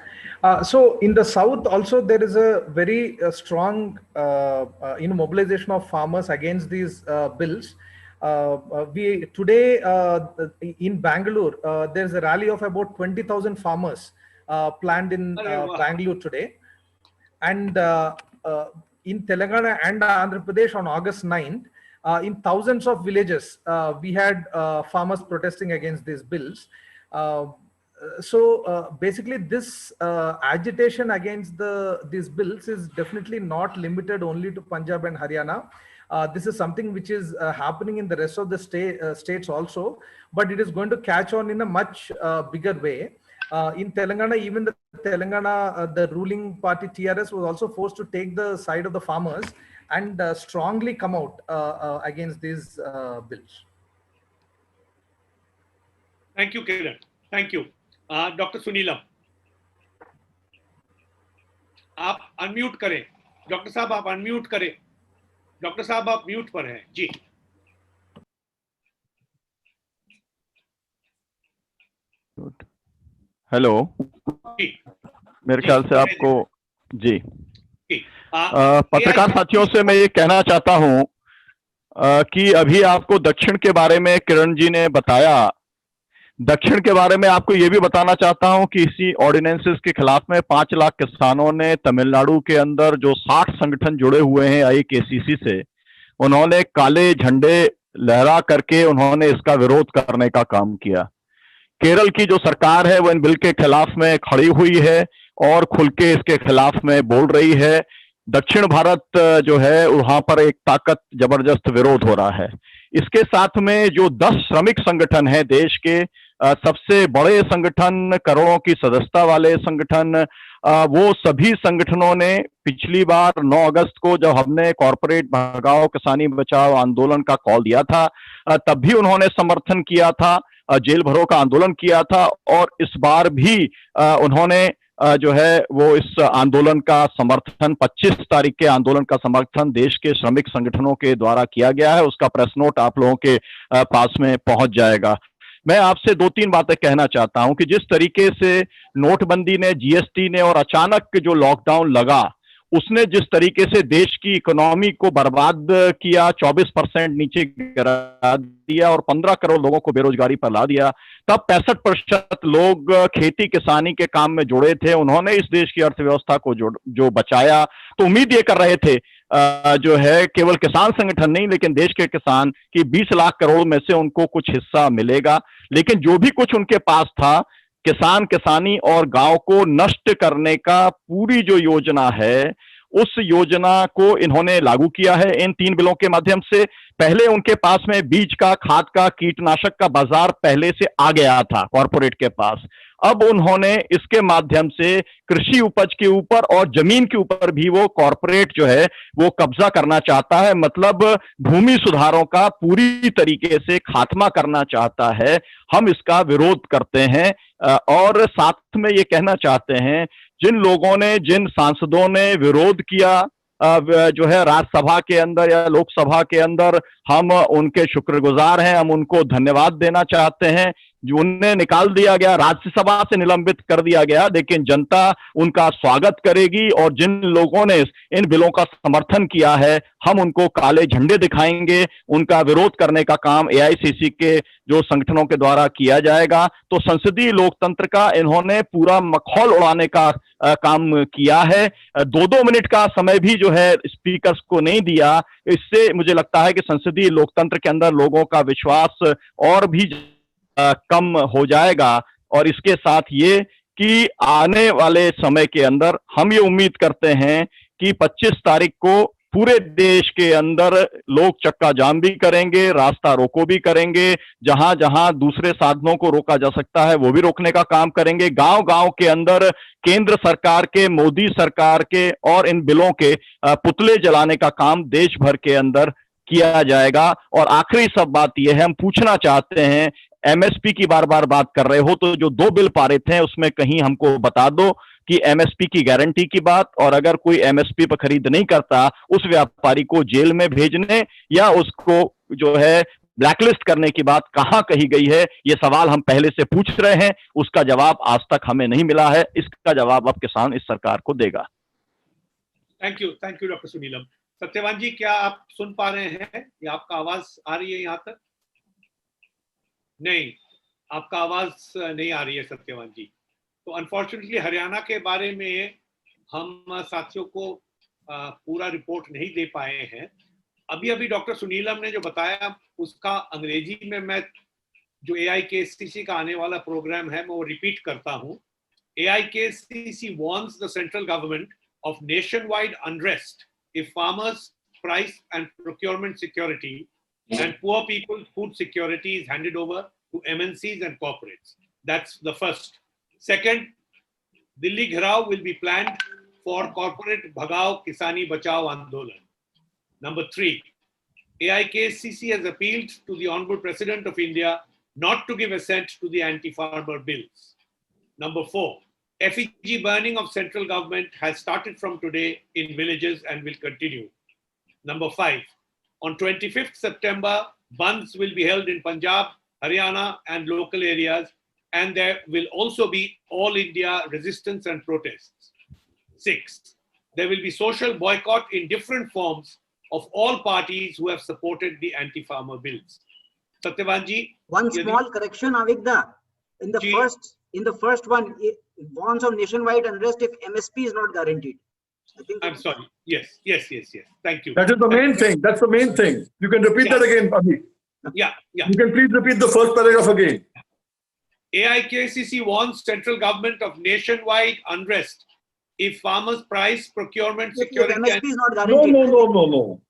so in the south also there is a very strong mobilization of farmers against these bills. We today in Bangalore there is a rally of about 20,000 farmers planned in Bangalore today, and in Telangana and Andhra Pradesh on August 9th in thousands of villages we had farmers protesting against these bills. So basically this agitation against these bills is definitely not limited only to Punjab and Haryana. This is something which is happening in the rest of the states also, but it is going to catch on in a much bigger way. In Telangana, even the ruling party TRS was also forced to take the side of the farmers and strongly come out against these bills. Thank you, Kiran. Thank you. Doctor Sunilam, आप unmute करें। Doctor साहब आप unmute करें। Doctor साहब आप mute पर हैं जी। Hello, मेरे ख्याल से आपको जी पत्रकार साथियों से मैं ये कहना चाहता हूं कि अभी आपको दक्षिण के बारे में किरण जी ने बताया। दक्षिण के बारे में आपको ये भी बताना चाहता हूं कि इसी ऑर्डिनेंसेस के खिलाफ में 5 लाख किसानों ने तमिलनाडु के अंदर जो 60 संगठन जुड़े हुए हैं IKCC से, उन्होंने काले झंडे लहरा करके उन्होंने इसका विरोध करने का काम किया। केरल की जो सरकार है वो इन बिल के खिलाफ में खड़ी हुई है और खुल के इसके खिलाफ में बोल रही है। दक्षिण भारत जो है वहां पर एक ताकत जबरदस्त विरोध हो रहा है। इसके साथ में जो 10 श्रमिक संगठन हैं देश के, सबसे बड़े संगठन, करोड़ों की सदस्यता वाले संगठन, वो सभी संगठनों ने पिछली बार 9 अगस्त को जब हमने कॉर्पोरेट भगाओ किसानी बचाओ आंदोलन का कॉल दिया था, तब भी उन्होंने समर्थन किया था, जेल भरो का आंदोलन किया था, और इस बार भी उन्होंने जो है वो इस आंदोलन का समर्थन 25 तारीख के आंदोलन का समर्थन देश के श्रमिक संगठनों के द्वारा किया गया है। उसका प्रेस नोट आप लोगों के पास में पहुंच जाएगा। मैं आपसे 2-3 बातें कहना चाहता हूं कि जिस तरीके से नोटबंदी ने, GST ने और अचानक जो लॉकडाउन लगा उसने जिस तरीके से देश की इकोनॉमी को बर्बाद किया, 24% नीचे गिरा दिया और 15 करोड़ लोगों को बेरोजगारी पर ला दिया, तब 65% लोग खेती किसानी के काम में जुड़े थे। उन्होंने इस देश की अर्थव्यवस्था को जो बचाया। तो उम्मीद ये कर रहे थे जो है केवल किसान संगठन नहीं लेकिन देश के किसान की 20 लाख करोड़ में से उनको कुछ हिस्सा मिलेगा। लेकिन जो भी कुछ उनके पास था, किसान किसानी और गांव को नष्ट करने का पूरी जो योजना है, उस योजना को इन्होंने लागू किया है इन 3 बिलों के माध्यम से। पहले उनके पास में बीज का, खाद का, कीटनाशक का बाजार पहले से आ गया था कॉर्पोरेट के पास। अब उन्होंने इसके माध्यम से कृषि उपज के ऊपर और जमीन के ऊपर भी वो कॉर्पोरेट जो है वो कब्जा करना चाहता है। मतलब भूमि सुधारों का पूरी तरीके से खात्मा करना चाहता है। हम इसका विरोध करते हैं और साथ में ये कहना चाहते हैं, जिन लोगों ने, जिन सांसदों ने विरोध किया जो है राज्यसभा के अंदर या लोकसभा के अंदर, हम उनके शुक्रगुजार हैं, हम उनको धन्यवाद देना चाहते हैं जो उन्हें निकाल दिया गया, राज्यसभा से निलंबित कर दिया गया, लेकिन जनता उनका स्वागत करेगी और जिन लोगों ने इन बिलों का समर्थन किया है हम उनको काले झंडे दिखाएंगे, उनका विरोध करने का काम एआईसीसी के जो संगठनों के द्वारा किया जाएगा। तो संसदीय लोकतंत्र का इन्होंने पूरा मखौल उड़ाने का काम किया है। 2-2 मिनट का समय भी जो है स्पीकर्स को नहीं दिया। इससे मुझे लगता है कि संसदीय लोकतंत्र के अंदर लोगों का विश्वास और भी कम हो जाएगा। और इसके साथ ये कि आने वाले समय के अंदर हम ये उम्मीद करते हैं कि 25 तारीख को पूरे देश के अंदर लोग चक्का जाम भी करेंगे, रास्ता रोको भी करेंगे, जहां जहां दूसरे साधनों को रोका जा सकता है वो भी रोकने का काम करेंगे। गांव-गांव के अंदर केंद्र सरकार के, मोदी सरकार के और इन बिलों के पुतले जलाने का काम देश भर के अंदर किया जाएगा। और आखिरी सब बात यह है, हम पूछना चाहते हैं, एमएसपी की बार बार बात कर रहे हो तो जो 2 बिल पारित हैं उसमें कहीं हमको बता दो कि एमएसपी की गारंटी की बात, और अगर कोई एमएसपी पर खरीद नहीं करता उस व्यापारी को जेल में भेजने या उसको जो है ब्लैकलिस्ट करने की बात कहां कही गई है। ये सवाल हम पहले से पूछ रहे हैं, उसका जवाब आज तक हमें नहीं मिला है। इसका जवाब अब किसान इस सरकार को देगा। Thank you doctor Sunilam. Satyawan ji, क्या आप सुन पा रहे हैं या आपका आवाज आ रही है यहाँ तक? नहीं, आपका आवाज नहीं आ रही है सत्यवान जी। तो अनफॉर्चुनेटली हरियाणा के बारे में हम साथियों को पूरा रिपोर्ट नहीं दे पाए हैं। अभी डॉक्टर सुनीलम ने जो बताया उसका अंग्रेजी में मैं जो AIKCC का आने वाला प्रोग्राम है मैं वो रिपीट करता हूँ। AIKCC warns the central government of nationwide unrest if farmers' price and procurement security and poor people's food security is handed over to MNCs and corporates. That's the first. Second, Delhi Ghirao will be planned for corporate Bhagao Kisani Bachao Andolan. Number 3, AIKCC has appealed to the Honorable President of India not to give assent to the anti-farmer bills. Number 4, effigy burning of central government has started from today in villages and will continue. Number 5, on 25th September, bands will be held in Punjab, Haryana and local areas, and there will also be all India resistance and protests. 6, there will be social boycott in different forms of all parties who have supported the anti-farmer bills. Satyavan ji, one small correction, Avigda. In the first one, it warns of nationwide unrest if MSP is not guaranteed. I think I'm sorry. Yes. Thank you. That is the main thing. That's the main thing. You can repeat that again, Abhi. Yeah. You can please repeat the first paragraph again. AIKCC warns central government of nationwide unrest if farmers' price, procurement, security. If MSP is not guaranteed. No.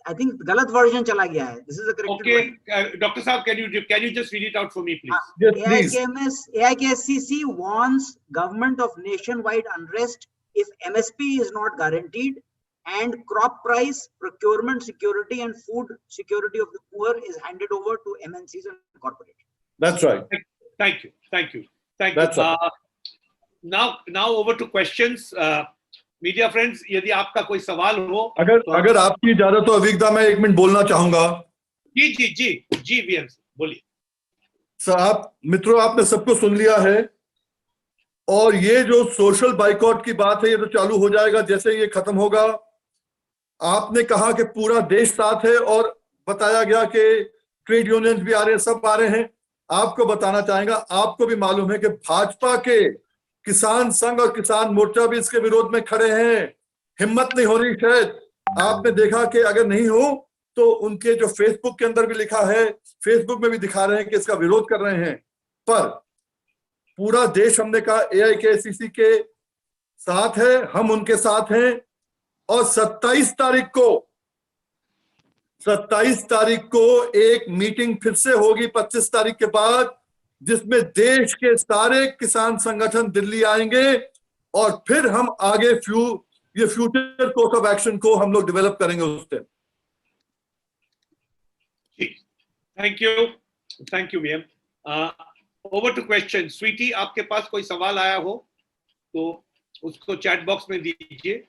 I think galat version chala gaya hai. This is the correct Okay, Dr. Saab, can you just read it out for me, please? Yes, please. AIKCC warns government of nationwide unrest if MSP is not guaranteed and crop price, procurement security and food security of the poor is handed over to MNCs and corporates. That's right. Thank you. That's right. Now over to questions. Media friends, यदि आपका कोई सवाल हो अगर आपकी इजाजत हो अविगदा, मैं 1 मिनट बोलना चाहूंगा। जी वीएम बोलिए। साहब मित्रों, आपने सबको सुन लिया है और ये जो सोशल बाइकआउट की बात है ये तो चालू हो जाएगा जैसे ये खत्म होगा। आपने कहा कि पूरा देश साथ है और बताया गया कि ट्रेड यूनियंस भी आ रहे हैं, सब आ रहे हैं। आपको बताना चाहेंगे, आपको भी मालूम है कि भाजपा के किसान संघ और किसान मोर्चा भी इसके विरोध में खड़े हैं। हिम्मत नहीं हो रही शायद। आपने देखा कि अगर नहीं हो तो उनके जो फेसबुक के अंदर भी लिखा है, फेसबुक में भी दिखा रहे हैं कि इसका विरोध कर रहे हैं। पर पूरा देश, हमने कहा, AIKCC के साथ है, हम उनके साथ हैं। और 27 तारीख को एक मीटिंग फिर से होगी 25 तारीख के बाद, जिसमें देश के सारे किसान संगठन दिल्ली आएंगे और फिर हम आगे ये फ्यूचर कोर्स ऑफ एक्शन को हम लोग डेवलप करेंगे उस दिन। Thank you VM. Over to question. Sweety, आपके पास कोई सवाल आया हो तो उसको चैट बॉक्स में दीजिए।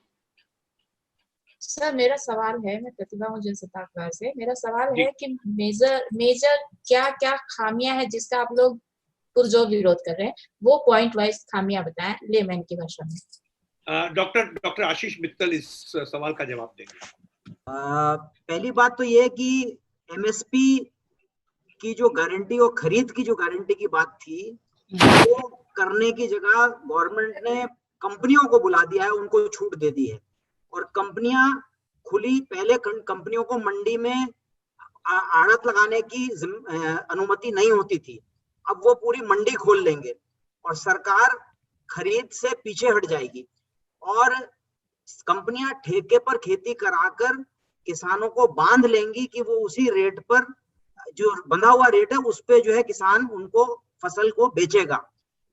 सर मेरा सवाल है, मैं प्रतिभा हूँ जनसत्ता अखबार से। मेरा सवाल है कि मेजर क्या खामियां है जिसका आप लोग पुरजोर विरोध कर रहे हैं, वो पॉइंट वाइज खामियां बताएं लेमैन की भाषा में। डॉक्टर आशीष मित्तल इस सवाल का जवाब देंगे। पहली बात तो ये है कि एमएसपी की जो गारंटी और खरीद की जो गारंटी की बात थी, वो करने की जगह गवर्नमेंट ने कंपनियों को बुला दिया है, उनको छूट दे दी है। और कंपनियां खुली, पहले कंपनियों को मंडी में आड़त लगाने की अनुमति नहीं होती थी, अब वो पूरी मंडी खोल लेंगे और सरकार खरीद से पीछे हट जाएगी और कंपनियां ठेके पर खेती कराकर किसानों को बांध लेंगी कि वो उसी रेट पर, जो बंधा हुआ रेट है उस पे जो है किसान उनको फसल को बेचेगा।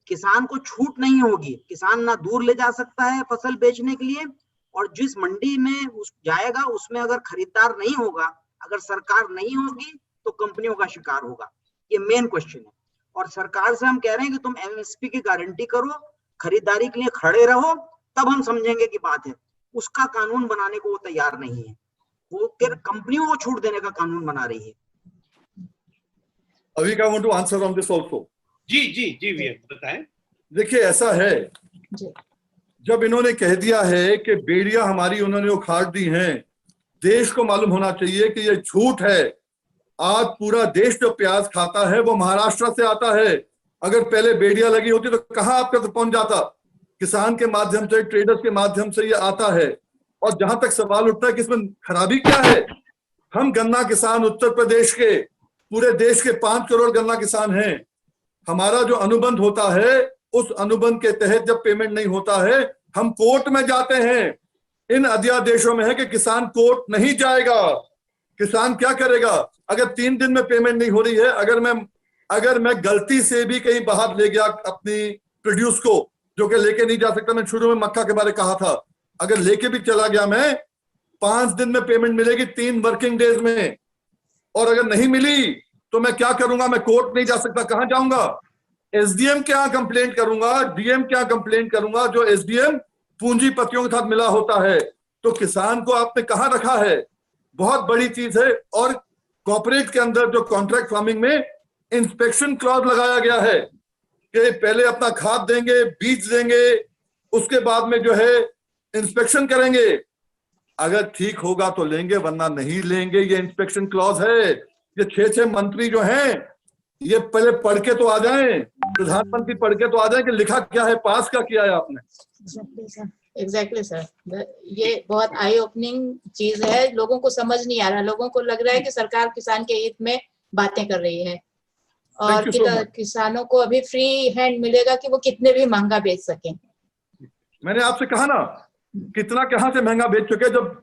किसान को छूट नहीं होगी, किसान ना दूर ले जा सकता है फसल बेचने के लिए, और जिस मंडी में जाएगा उसमें अगर खरीदार नहीं होगा, अगर सरकार नहीं होगी तो कंपनियों का शिकार होगा। ये मेन क्वेश्चन है। और सरकार से हम कह रहे हैं कि तुम एमएसपी की गारंटी करो, खरीदारी के लिए खड़े रहो, तब हम समझेंगे कि बात है। उसका कानून बनाने को वो तैयार नहीं है, वो फिर कंपनियों को छूट देने का कानून बना रही है। अभी का want to answer on this also. जी वीएम बताएं। देखिए ऐसा है, जब इन्होंने कह दिया है कि बेड़ियां हमारी उन्होंने उखाड़ दी हैं, देश को मालूम होना चाहिए कि ये झूठ है। आज पूरा देश जो प्याज खाता है वो महाराष्ट्र से आता है। अगर पहले बेड़ियां लगी होती तो कहाँ आपके तक पहुंच जाता? किसान के माध्यम से, ट्रेडर्स के माध्यम से ये आता है। और जहां तक सवाल उठता है कि इसमें खराबी क्या है, हम गन्ना किसान उत्तर प्रदेश के, पूरे देश के 5 करोड़ गन्ना किसान हैं। हमारा जो अनुबंध होता है, उस अनुबंध के तहत जब पेमेंट नहीं होता है, हम कोर्ट में जाते हैं। इन अध्यादेशों में है कि किसान कोर्ट नहीं जाएगा। किसान क्या करेगा? अगर 3 दिन में पेमेंट नहीं हो रही है, अगर मैं गलती से भी कहीं बाहर ले गया अपनी प्रोड्यूस को, जो कि लेके नहीं जा सकता, मैं शुरू में मक्का के बारे कहा था, अगर लेके भी चला गया मैं, 5 दिन में पेमेंट मिलेगी, 3 वर्किंग डेज में। और अगर नहीं मिली तो मैं क्या करूंगा? मैं कोर्ट नहीं जा सकता, कहां जाऊंगा? एसडीएम के यहाँ कंप्लेंट करूंगा, डीएम के यहाँ कंप्लेंट करूंगा, जो एसडीएम पूंजीपतियों के साथ मिला होता है। तो किसान को आपने कहां रखा है? बहुत बड़ी चीज है। और कॉर्पोरेट के अंदर जो कॉन्ट्रैक्ट फार्मिंग में इंस्पेक्शन क्लॉज लगाया गया है कि पहले अपना खाद देंगे, बीज देंगे, उसके बाद में जो है इंस्पेक्शन करेंगे। अगर ठीक होगा तो लेंगे, वरना नहीं लेंगे। ये इंस्पेक्शन क्लॉज है। ये 6 मंत्री जो हैं, ये पहले पढ़ के तो आ जाएं, प्रधानमंत्री पढ़ के तो आ जाएं कि लिखा क्या है, पास क्या किया है आपने। एग्जैक्टली सर, ये बहुत आई ओपनिंग चीज है। लोगों को समझ नहीं आ रहा, लोगों को लग रहा है कि सरकार किसान के हित में बातें कर रही है और किसानों को अभी फ्री हैंड मिलेगा कि वो कितने भी महंगा बेच सकें। मैंने आपसे कहा ना, कितना कहां से महंगा बेच चुके। जब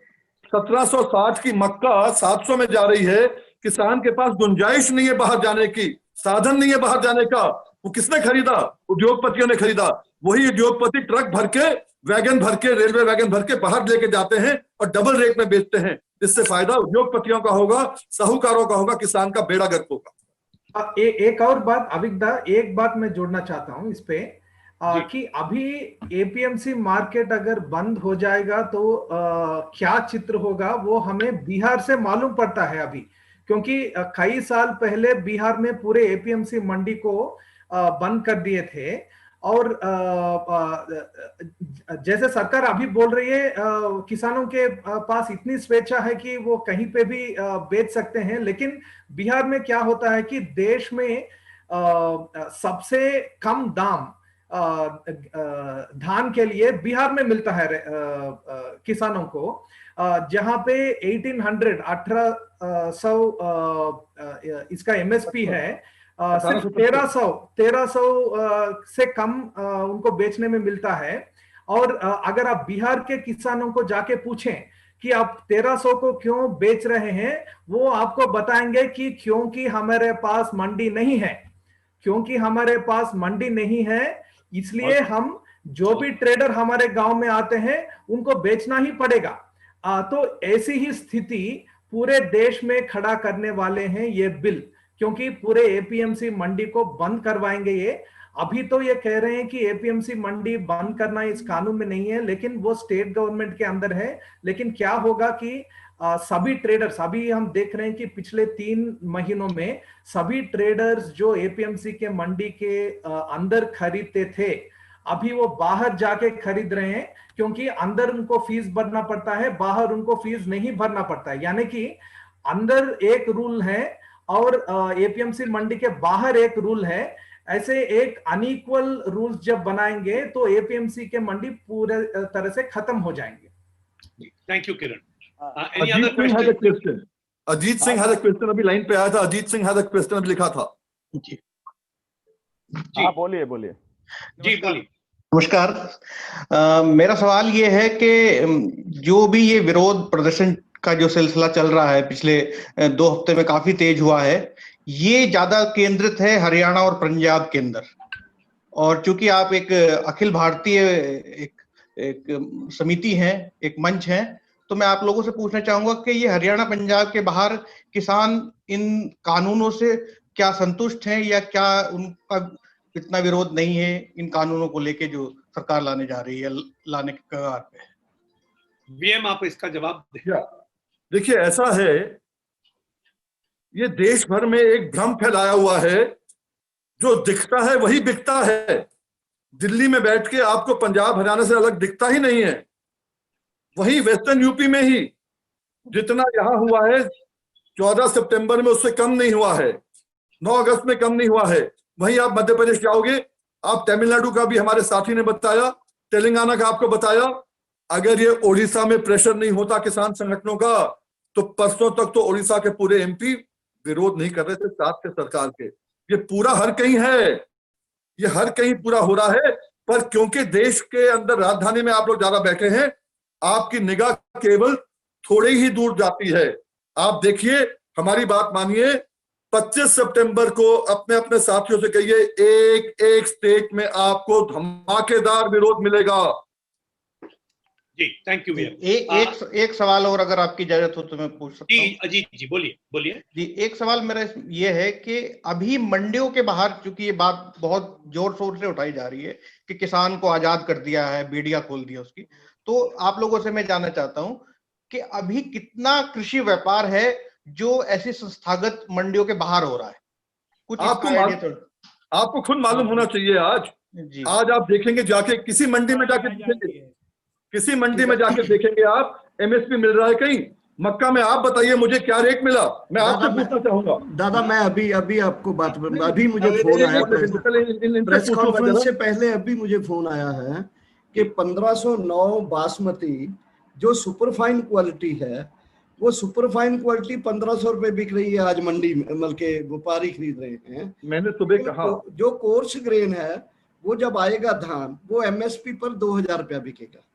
1760 की मक्का 700 में जा रही है, किसान के पास गुंजाइश नहीं है बाहर जाने की, साधन नहीं है बाहर जाने का। वो किसने खरीदा? उद्योगपतियों ने खरीदा। वही उद्योगपति ट्रक भर के, वैगन भर के, रेलवे वैगन भर के बाहर लेके जाते हैं और डबल रेट में बेचते हैं। इससे फायदा उद्योगपतियों का होगा, साहूकारों का होगा, किसान का बेड़ा गर्क होगा। एक और बात अविदा, एक बात मैं जोड़ना चाहता हूं इस पे कि अभी एपीएमसी मार्केट अगर बंद हो जाएगा तो क्या चित्र होगा, वो हमें बिहार से मालूम पड़ता है अभी। क्योंकि कई साल पहले बिहार में पूरे एपीएमसी मंडी को बंद कर दिए थे। और जैसे सरकार अभी बोल रही है, किसानों के पास इतनी स्वेच्छा है कि वो कहीं पे भी बेच सकते हैं। लेकिन बिहार में क्या होता है कि देश में सबसे कम दाम धान के लिए बिहार में मिलता है किसानों को, जहां पे 1800 इसका एमएसपी है। सिर्फ 1300 से कम उनको बेचने में मिलता है। और अगर आप बिहार के किसानों को जाके पूछें कि आप 1300 को क्यों बेच रहे हैं, वो आपको बताएंगे कि क्योंकि हमारे पास मंडी नहीं है। क्योंकि हमारे पास मंडी नहीं है, इसलिए हम जो भी ट्रेडर हमारे गांव में आते हैं उनको बेचना ही पड़ेगा। तो ऐसी ही स्थिति पूरे देश में खड़ा करने वाले हैं ये बिल, क्योंकि पूरे एपीएमसी मंडी को बंद करवाएंगे ये। अभी तो ये कह रहे हैं कि एपीएमसी मंडी बंद करना इस कानून में नहीं है, लेकिन वो स्टेट गवर्नमेंट के अंदर है। लेकिन क्या होगा कि सभी ट्रेडर्स, अभी हम देख रहे हैं कि पिछले 3 महीनों में सभी ट्रेडर्स जो एपीएमसी के मंडी के अंदर खरीदते थे, अभी वो बाहर जाके खरीद रहे हैं, क्योंकि अंदर उनको फीस भरना पड़ता है, बाहर उनको फीस नहीं भरना पड़ता है। यानी कि अंदर एक रूल है और एपीएमसी मंडी के बाहर एक रूल है। ऐसे एक अनइक्वल रूल्स जब बनाएंगे तो एपीएमसी के मंडी पूरे तरह से खत्म हो जाएंगे। Thank you Kiran. Ajit Singh has a question, अभी लाइन पे आया था। Ajit Singh has a question, अभी लिखा था। जी हाँ, बोलिए बोलिए। जी बोलिए। नमस्कार। मेरा सवाल ये है कि जो भी ये विरोध प्रदर्शन का जो सिलसिला चल रहा है पिछले 2 हफ्ते में काफी तेज हुआ है, ये ज्यादा केंद्रित है हरियाणा और पंजाब के अंदर। और चूंकि आप एक अखिल भारतीय एक समिति हैं, एक मंच हैं, तो मैं आप लोगों से पूछना चाहूंगा कि ये हरियाणा पंजाब के बाहर किसान इन कानूनों से क्या संतुष्ट हैं, या क्या उनका इतना विरोध नहीं है इन कानूनों को लेके जो सरकार लाने जा रही है, लाने के कगार पे? वीएम आप इसका जवाब दें। देखिए, ऐसा है, ये देश भर में एक भ्रम फैलाया हुआ है, जो दिखता है वही बिकता है। दिल्ली में बैठ के आपको पंजाब हरियाणा से अलग दिखता ही नहीं है। वही वेस्टर्न यूपी में ही जितना यहां हुआ है 14 सितंबर में, उससे कम नहीं हुआ है। 9 अगस्त में कम नहीं हुआ है। वहीं आप मध्य प्रदेश जाओगे, आप तमिलनाडु का भी हमारे साथी ने बताया, तेलंगाना का आपको बताया। अगर ये ओडिशा में प्रेशर नहीं होता किसान संगठनों का, तो परसों तक तो ओडिशा के पूरे एमपी विरोध नहीं कर रहे थे साथ के सरकार के। ये पूरा हर कहीं है, ये हर कहीं पूरा हो रहा है। पर क्योंकि देश के अंदर राजधानी में आप लोग ज्यादा बैठे हैं, आपकी निगाह केवल थोड़ी ही दूर जाती है। आप देखिए, हमारी बात मानिए, 25 सितंबर को अपने अपने साथियों से कहिए, एक एक स्टेट में आपको धमाकेदार विरोध मिलेगा। जी थैंक यू भैया। एक सवाल और अगर आपकी इजाजत हो तो मैं पूछ सकता हूँ? जी अजीत जी बोलिए बोलिए। जी, एक सवाल मेरा ये है कि अभी मंडियों के बाहर, चूंकि ये बात बहुत जोर शोर से उठाई जा रही है कि किसान को आजाद कर दिया है, बेड़िया खोल दिया उसकी, तो आप लोगों से मैं जानना चाहता हूँ कि अभी कितना कृषि व्यापार है जो ऐसी संस्थागत मंडियों के बाहर हो रहा है? कुछ आपको खुद मालूम होना चाहिए। आज आप देखेंगे जाके, किसी मंडी में जाके देखेंगे, किसी मंडी में जाके देखेंगे आप, एमएसपी मिल रहा है कहीं? मक्का में आप बताइए मुझे क्या रेट मिला, मैं आपसे पूछना चाहूंगा। दादा, मैं अभी आपको बात, अभी मुझे फोन आया प्रेस कॉन्फ्रेंस से पहले, अभी मुझे फोन आया है कि 1509 बासमती जो सुपरफाइन क्वालिटी है, वो सुपरफाइन क्वालिटी 1500 रुपए बिक रही है आज मंडी में, मतलब के व्यापारी खरीद रहे हैं। मैंने सुबह कहा जो कोर्स ग्रेन है, वो जब आएगा धान, वो एमएसपी पर 2000 रुपया बिकेगा।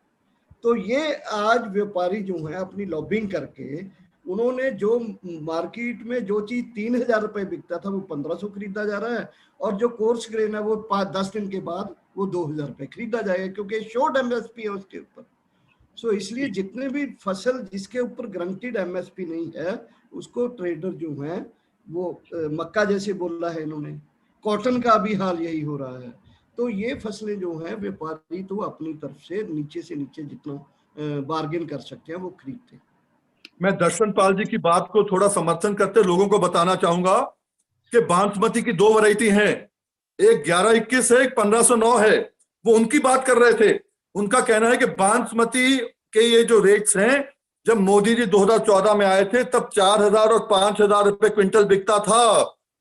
तो ये आज व्यापारी जो है अपनी लॉबिंग करके, उन्होंने जो मार्केट में जो चीज 3000 रुपए बिकता था वो 1500 खरीदा जा रहा है, और जो कोर्स ग्रेन है वो 5-10 दिन के बाद वो 2000 रुपए खरीदा जाएगा, क्योंकि शॉर्ट एमएसपी है उसके ऊपर। सो इसलिए जितने भी फसल जिसके ऊपर गारंटीड एमएसपी नहीं है, उसको ट्रेडर जो है वो मक्का जैसे बोल रहा है इन्होंने, कॉटन का भी हाल यही हो रहा है। तो ये फसलें जो हैं व्यापारी तो अपनी तरफ से नीचे जितना बार्गेन कर सकते हैं वो खरीदते हैं। मैं दर्शन पाल जी की बात को थोड़ा समर्थन करते लोगों को बताना चाहूंगा कि बासमती की 2 वैरायटी हैं, एक 1121 है, एक 1509 है। वो उनकी बात कर रहे थे। उनका कहना है कि बासमती के ये जो रेट्स हैं, जब मोदी जी 2014 में आए थे तब 4000 और 5000 रुपए क्विंटल बिकता था,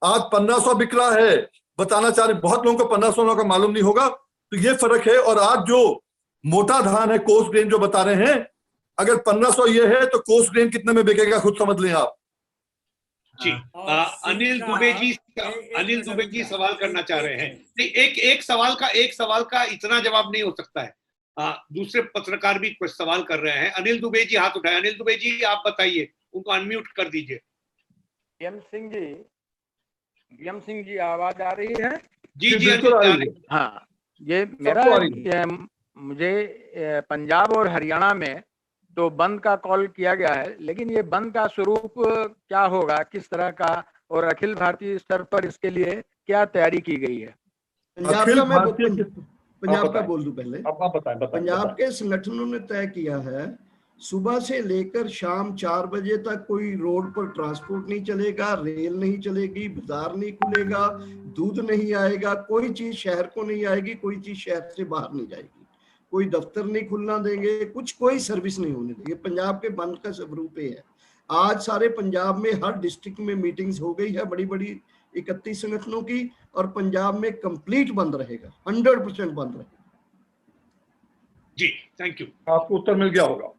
आज 1500 बिक रहा है। बताना चाह रहे, बहुत लोगों को 1500 का मालूम नहीं होगा। तो ये फर्क है। और आज जो मोटा धान है, कोर्स ग्रेन जो बता रहे हैं, अगर 1500 ये है तो कोर्स ग्रेन कितने में बिकेगा खुद समझ लें आप। जी अनिल दुबे जी सवाल करना चाह रहे हैं। नहीं, एक सवाल का इतना जवाब नहीं हो सकता है। दूसरे पत्रकार भी कुछ सवाल कर रहे हैं। अनिल दुबे जी हाथ उठाए। अनिल दुबे जी आप बताइए, उनको अनम्यूट कर दीजिए। बीएम सिंह जी आवाज आ रही है? जी हाँ, ये मेरा मुझे पंजाब और हरियाणा में तो बंद का कॉल किया गया है, लेकिन ये बंद का स्वरूप क्या होगा, किस तरह का, और अखिल भारतीय स्तर पर इसके लिए क्या तैयारी की गई है? पंजाब का बोल दूं पहले। आप बताएं। पंजाब के संगठनों ने तय किया है सुबह से लेकर शाम 4 बजे तक कोई रोड पर ट्रांसपोर्ट नहीं चलेगा, रेल नहीं चलेगी, बाजार नहीं खुलेगा, दूध नहीं आएगा, कोई चीज शहर को नहीं आएगी, कोई चीज शहर से बाहर नहीं जाएगी, कोई दफ्तर नहीं खुलना देंगे, कोई सर्विस नहीं होने देंगे। पंजाब के बंद का स्वरूप है। आज सारे पंजाब में हर डिस्ट्रिक्ट में मीटिंग्स हो गई है बड़ी बड़ी 31 संगठनों की, और पंजाब में कंप्लीट बंद रहेगा, 100% बंद रहेगा। जी, थैंक यू। आपको उत्तर मिल गया होगा।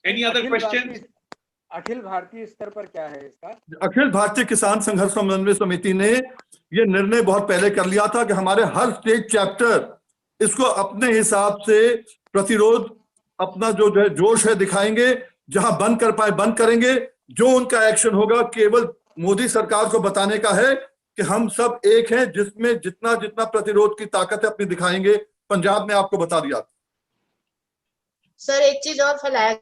Any other question? Akhil Bharatiya स्तर पर क्या है इसका? अखिल भारतीय किसान संघर्ष समन्वय समिति ने ये निर्णय बहुत पहले कर लिया था कि हमारे हर स्टेट चैप्टर इसको अपने हिसाब से प्रतिरोध अपना जो है जोश है दिखाएंगे, जहां बंद कर पाए बंद करेंगे। जो उनका एक्शन होगा केवल मोदी सरकार को बताने का है कि हम सब एक हैं, जिसमें जितना जितना प्रतिरोध की ताकत है अपनी दिखाएंगे। पंजाब ने आपको बता दिया। सर एक चीज और फैलाया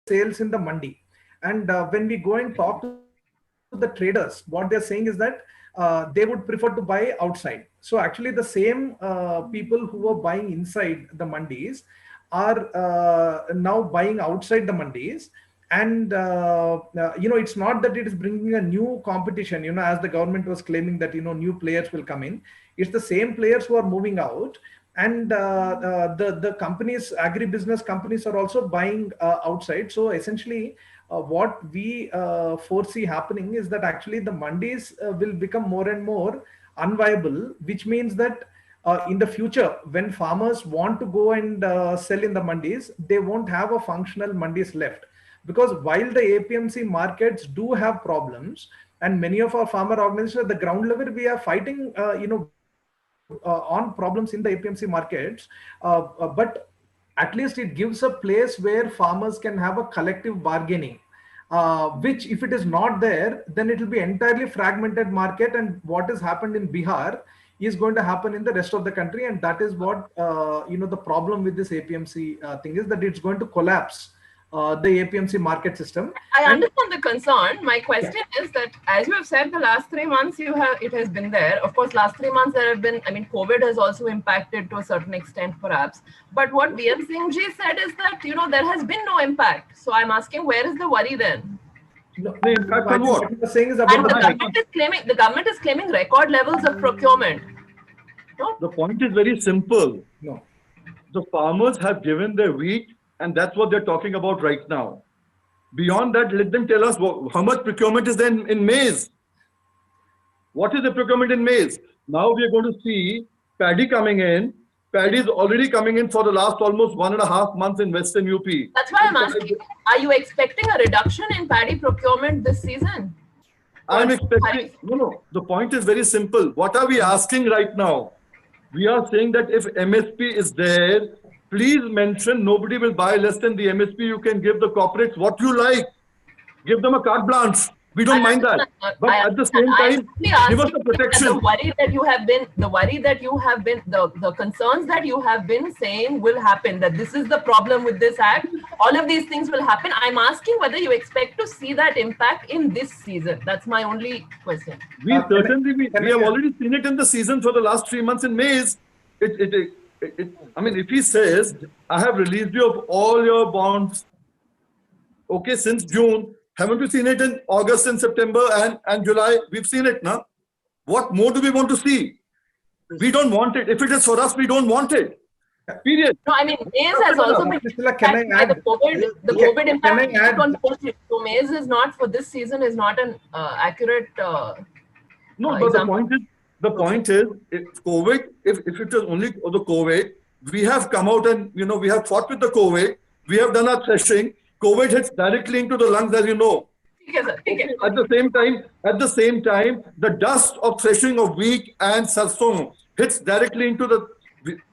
sales in the mandi, and when we go and talk to the traders, what they're saying is that they would prefer to buy outside. So actually the same people who were buying inside the mandis are now buying outside the mandis. And it's not that it is bringing a new competition, as the government was claiming that new players will come in. It's the same players who are moving out, and the companies, agribusiness companies, are also buying outside. So essentially what we foresee happening is that actually the mandis will become more and more unviable, which means that in the future, when farmers want to go and sell in the mandis, they won't have a functional mandis left. Because while the APMC markets do have problems, and many of our farmer organizations at the ground level, we are fighting, on problems in the APMC markets, but at least it gives a place where farmers can have a collective bargaining, which if it is not there, then it will be entirely fragmented market, and what has happened in Bihar is going to happen in the rest of the country. And that is what, the problem with this APMC thing is, that it's going to collapse the APMC market system. I understand the concern. My question is that, as you have said, the last 3 months it has been there. Of course, last 3 months there have been, COVID has also impacted to a certain extent, perhaps. But what VM Singh ji said is that, there has been no impact. So I'm asking, where is the worry then? No, the impact on what you're saying is about and the government is claiming record levels of procurement. No? The point is very simple. No. The farmers have given their wheat, and that's what they're talking about right now. Beyond that, let them tell us how much procurement is there in maize. What is the procurement in maize? Now we are going to see paddy coming in. Paddy is already coming in for the last almost 1.5 months in Western UP. That's why I'm asking, are you expecting a reduction in paddy procurement this season? I'm expecting, no. The point is very simple. What are we asking right now? We are saying that if MSP is there, please mention nobody will buy less than the MSP. You can give the corporates what you like. Give them a carte blanche. We don't mind that. But at the same time, give us the protection. The worry that you have been, the concerns that you have been saying will happen, that this is the problem with this act. All of these things will happen. I'm asking whether you expect to see that impact in this season. That's my only question. We certainly, we have already seen it in the season for the last 3 months in maize. If he says, I have released you of all your bonds, okay, since June, haven't we seen it in August and September and July? We've seen it now. What more do we want to see? We don't want it. If it is for us, we don't want it. Period. No, maize has also been impacted by the COVID impact on poultry. So maize is not, for this season, is not an accurate No, but the point is, if COVID, if it was only the COVID, we have come out and, we have fought with the COVID. We have done our threshing. COVID hits directly into the lungs, as you know. ठीक है, Okay, at the same time, the dust of threshing of wheat and sarson hits directly into the.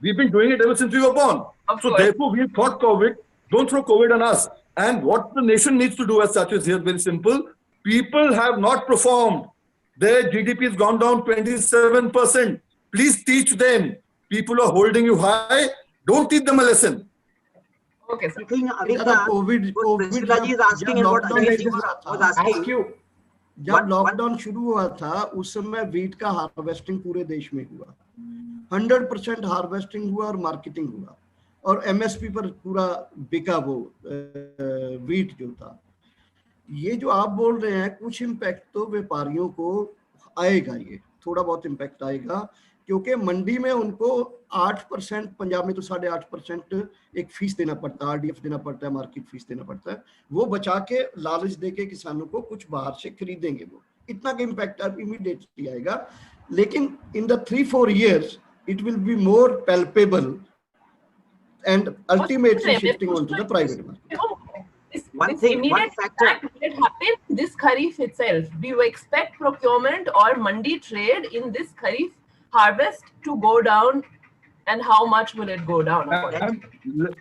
We've been doing it ever since we were born. So therefore, we thought COVID. Don't throw COVID on us. And what the nation needs to do as such is here very simple. People have not performed. Their GDP has gone down 27%. Please teach them. People are holding you high. Don't teach them a lesson. Okay, sir. Priscilla ji is asking and what Ajit ji was asking. जब lockdown शुरू हुआ था उस समय wheat का harvesting पूरे देश में हुआ, 100% हार्वेस्टिंग हुआ और मार्केटिंग हुआ और एमएसपी पर पूरा बिका वो वीट जो था। ये जो आप बोल रहे हैं कुछ इम्पैक्ट तो व्यापारियों को आएगा, ये थोड़ा बहुत इम्पैक्ट आएगा क्योंकि मंडी में उनको 8%, पंजाब में तो 8.5% एक फीस देना पड़ता है, आरडीएफ देना पड़ता है, मार्केट फीस देना पड़ता है, वो बचा के लालच देके किसानों को कुछ बाहर से खरीदेंगे, वो इतना का इम्पैक्ट अब इमीडिएटली आएगा। लेकिन in the 3-4 years it will be more palpable and ultimately shifting on to the private market. One thing, one factor. Will it happen this Kharif itself? Do you expect procurement or mandi trade in this Kharif harvest to go down, and how much will it go down?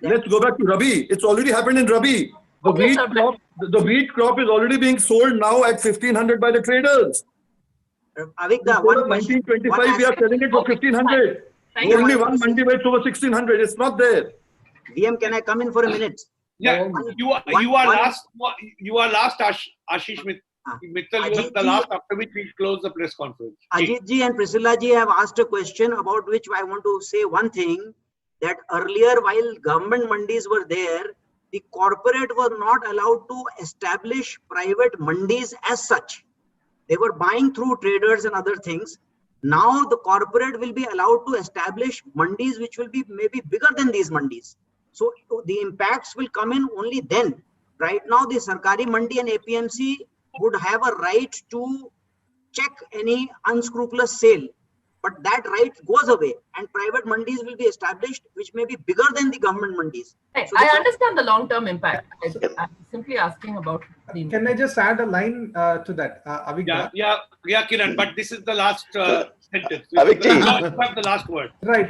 Let's go back to Rabi. It's already happened in Rabi. The wheat crop is already being sold now at 1,500 by the traders. Avigdor, one question. 1925 we are selling it for 1,500. Only one mandi where it's over 1,600. It's not there. VM, can I come in for a minute? Yeah, you are last, Ashish Mittal. You are the last, after which we close the press conference. Ajit ji and Priscilla ji have asked a question about which I want to say one thing, that earlier while government mandis were there, the corporate was not allowed to establish private mandis as such. They were buying through traders and other things. Now the corporate will be allowed to establish mandis which will be maybe bigger than these mandis. So the impacts will come in only then. Right now the Sarkari Mandi and APMC would have a right to check any unscrupulous sale, but that right goes away and private mandis will be established which may be bigger than the government mandis. So I understand the long-term impact. I'm simply asking about the Can I just add a line to that, Avigdor? Yeah, Kiran, but this is the last sentence. Avigdor. You have the last word. Right.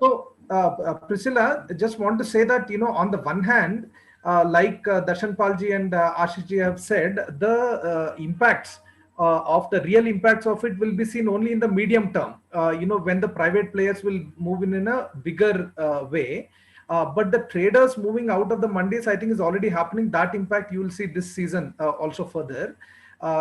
So Priscilla, just want to say that, on the one hand, like Darshan Palji and Ashish ji have said, the impacts of the real impacts of it will be seen only in the medium term, when the private players will move in a bigger way. But the traders moving out of the mandis, I think, is already happening. That impact you will see this season also further.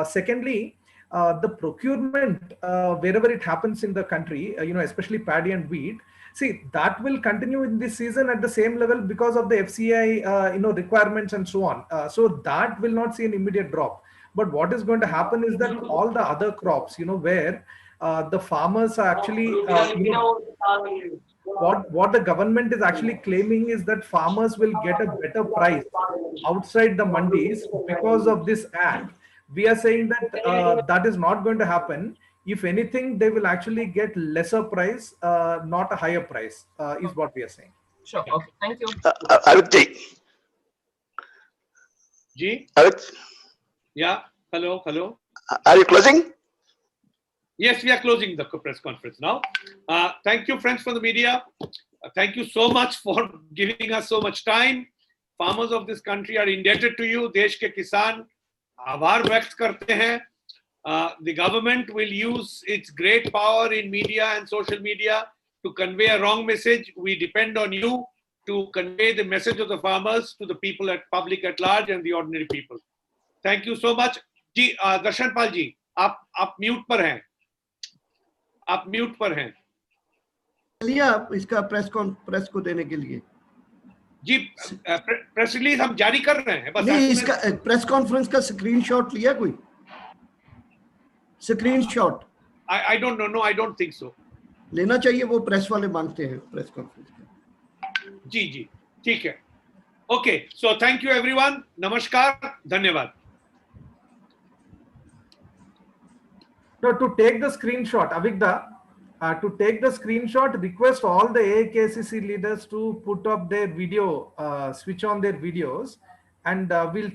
Secondly, the procurement, wherever it happens in the country, especially paddy and wheat, see, that will continue in this season at the same level because of the FCI, requirements and so on. So that will not see an immediate drop. But what is going to happen is that all the other crops, where the farmers are actually, what the government is actually claiming is that farmers will get a better price outside the mandis because of this act. We are saying that that is not going to happen. If anything, they will actually get lesser price, not a higher price, is what we are saying. Sure. Okay. Thank you. Avigdor. Ji? Yeah. Hello. Are you closing? Yes, we are closing the press conference now. Thank you, friends from the media. Thank you so much for giving us so much time. Farmers of this country are indebted to you. देश के किसान आभार व्यक्त करते हैं. The government will use its great power in media and social media to convey a wrong message. We depend on you to convey the message of the farmers to the people public at large and the ordinary people. Thank you so much. जी, दर्शन पाल जी, आप mute पर हैं. आप mute पर हैं. चलिए आप इसका press को देने के लिए. जी, प्रेस रिलीज हम जारी कर रहे हैं. बस नहीं, इसका प्रेस कॉन्फ्रेंस का स्क्रीनशॉट लिया कोई? Screenshot? I don't know. No, I don't think so. लेना चाहिए, वो प्रेस वाले मांगते हैं प्रेस कॉन्फ्रेंस का. जी, ठीक है. Okay, so thank you everyone. Namaskar. धन्यवाद. So to take the screenshot, Avigdor, to take the screenshot, request all the AIKCC leaders to put up their video, switch on their videos, and we'll